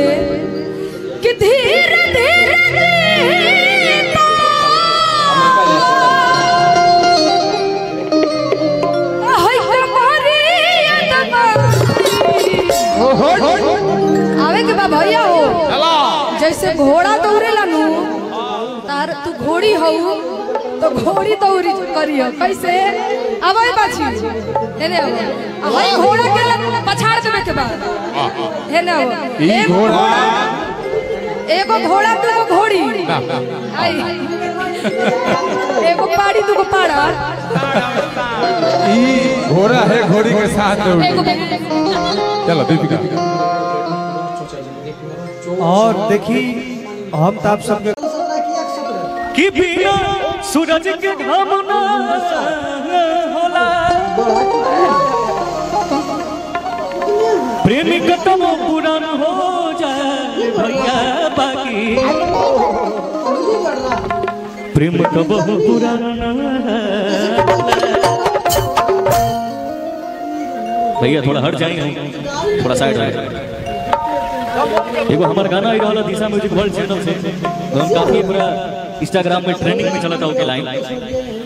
कि धीरे धीरे आवे के बाद भैया हो जैसे घोड़ा दौड़ेला नु तार तू घोड़ी हो तो घोड़ी दौड़ी करियो कैसे अबे बाछी हेने भाई घोड़ा के पछाड़ देवे के बाद हेने ई घोड़ा एगो घोड़ा दूगो घोड़ी आई एगो पाड़ी दूगो पाड़ा ई घोड़ा है घोड़ी के साथ चलो दीपिका। और देखी हम तो आप सबके कि बिना सूरज के घाम ना होला प्रेमी कतम पुरान हो जाए भैया बाकी प्रेम कब पुराना भैया थोड़ा हट जाएंगे थोड़ा साइड रहे। एगो हमार गाना आई रहा दिशा म्यूजिक वर्ल्ड चैनल से तो हम काफी पूरा इंस्टाग्राम में ट्रेंडिंग में चला था ओके लाइन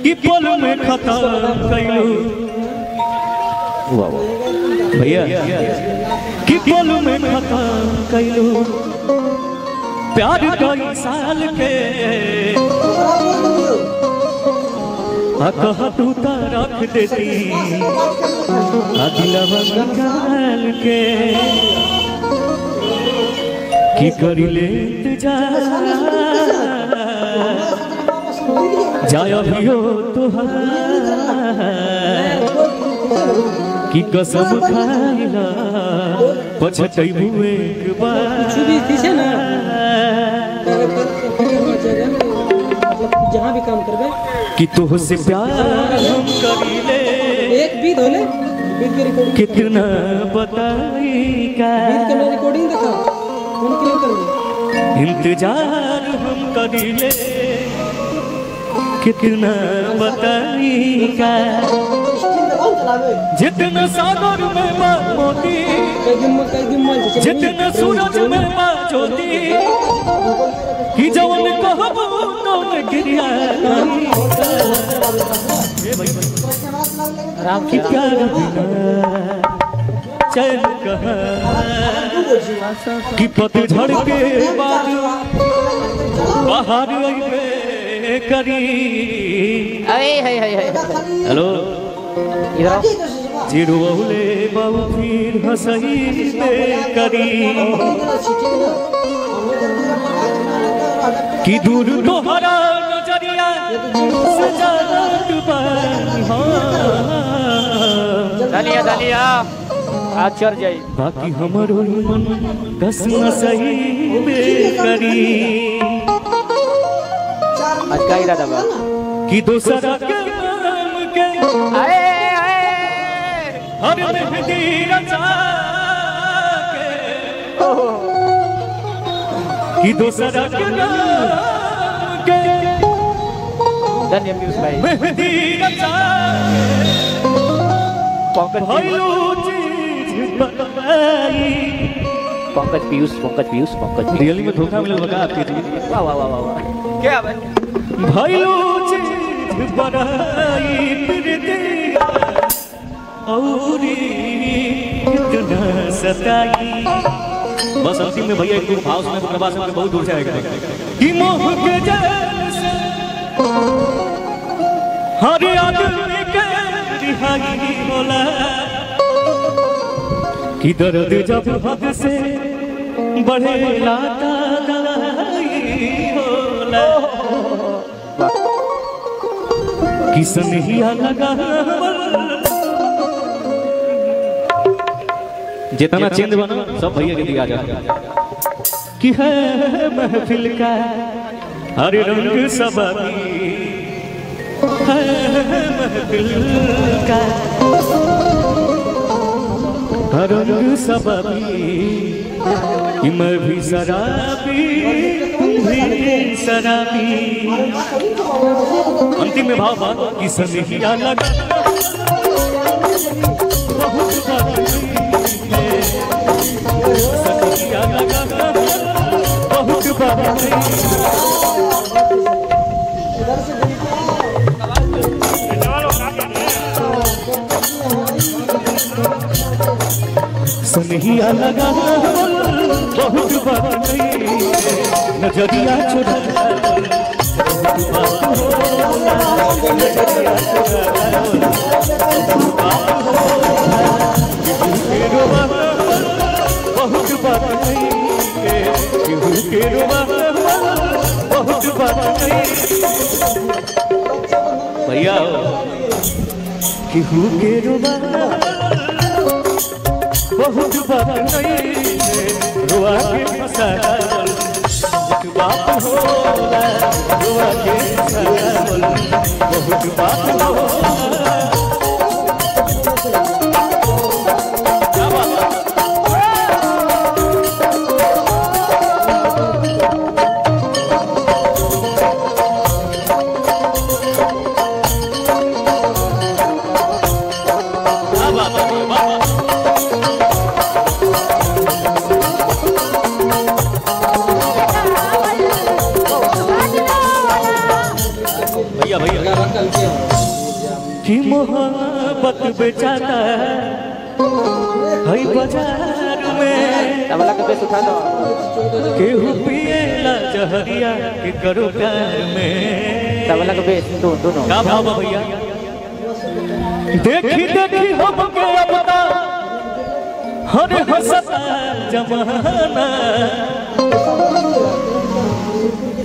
कि पल में खत्म कइलू वाह भैया कि पल में खत्म कइलू प्यार कई साल के कहा तू तो रख देती दिलवा निकाल के की करी ले जाय अभियो तुहार की कसम खाइला पछतैबू एक बार जहाँ भी काम करबे कि तुझसे प्यार हम करीले एक बीत होले बीत की रिकॉर्डिंग कितना बताई का बीत के रिकॉर्डिंग देखा कौन क्लियर कर इंतजार हम करीले कितना बताई का जितना सागर में मोती जितना सूरज में ज्योति कि जवन कहबो तौन गिरिया राम की प्यार बिना चैन कहाँ कि पतझड़ के बाद बाहर अइबे करी हेलो इधर चिड़ुले बहु फिर हंसई करी कि दूर तोहरा नजरिया दलिया दलिया आज चढ़ जाई बाकी हमारो मन दस न सही करी आज का इरादा बा कि दूसरा के नाम के आए हर मेहंदी रचा के कि दूसरा के नाम के धन्य पीयूष भाई मेहंदी रचा पंकज पीयूष रियली में धोखा मिलल बका आपके जी वाह वाह वाह वाह क्या भाई भइलो चीज बड़ाई प्रीति औरी कितना सताई बस अंतिम में भैया एक भाव सुने तो प्रभास में बहुत दूर जाएगा कि मोह के जाल से हर आदमी के रिहाई होला कि दर्द जब हद से बढ़े लाता दवाई होला कि सनहिया लगा जितना चेंज बना सब भैया के दिया जा कि है महफिल का हर रंग सबकी है महफिल का हर रंग सबकी मैं भी शराबी तुम भी शराबी अंतिम में भाव बात कि सनहिया लगा बहुत सनहिया लगा बहुत बात नहीं नजरिया छोड़ा बहुत बात नहीं बहुत बात नहीं भैया केहू के रोबा बहुत बात नहीं रुआ के फसावल बात होला रुआ के फसावल बहुत बात होला कि मोहब्बत बेचाता है बाजार में तबला का बेस उठा दो केहू पिएला जहरिया के करो प्यार में। तबला का बेस दोनों का भाव भैया। देखी देखी हमके अपना हर हंसता जमाना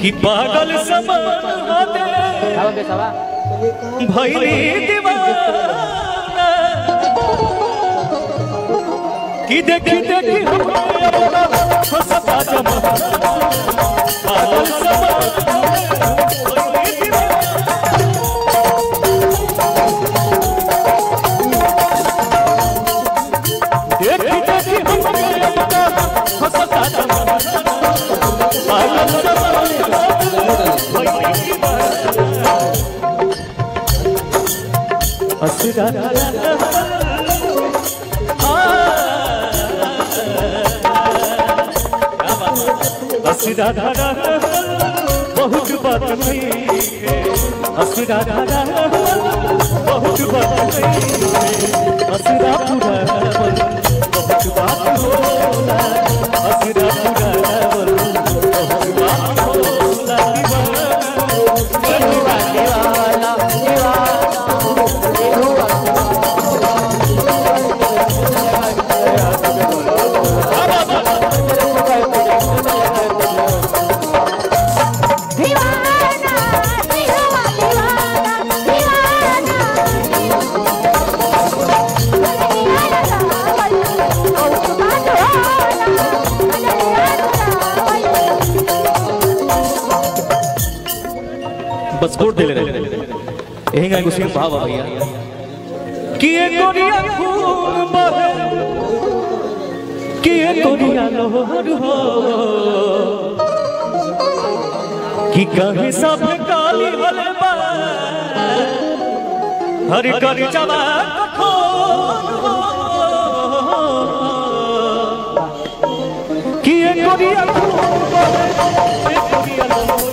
कि पागल समान भैली दीवाना कि देखी देखी हमके अपना हंसता जमाना पागल समान भैली दीवाना। देखी देखी हमके अपना हंसता जमाना पागल समान असरा बहुत बात नहीं है, असरा बहुत बात नहीं है, असरा पूरा बहुत बात होला, असरा पूरा बहुत बात होला। बस कोट दे ले यही गाय गुस्से में भाव आ भैया कि ये गोरिया खून बहे कि ये गोरिया लोहर हो कि कहीं सब काली भले बा हर कर जवा कठोर हो कि ये गोरिया खून बहे ये गोरिया लोहर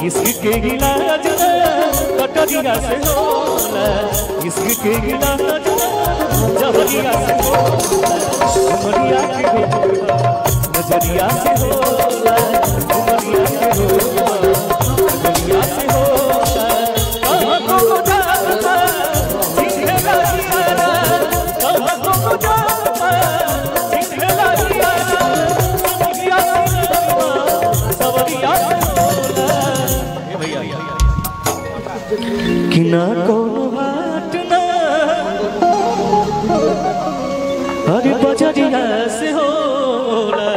इसके इलाज कटरिया से होला, इसके इलाज जहरिया से होला, उमरिया के होला, नजरिया से होला, उमरिया के होला, नजरिया से होला। कहाँ को जाता दिखेला दियारा, कहाँ को जाता दिखेला दियारा, सवरिया से होला, सवरिया से कि ना कोनो हाट ना अरे बजरिया से होला,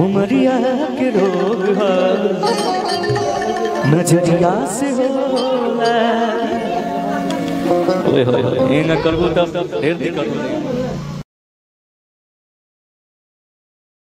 उमरिया के रोग है नजरिया से होला। ओए होए होए, ये ना करबो तब ढेर दिक्कत हो।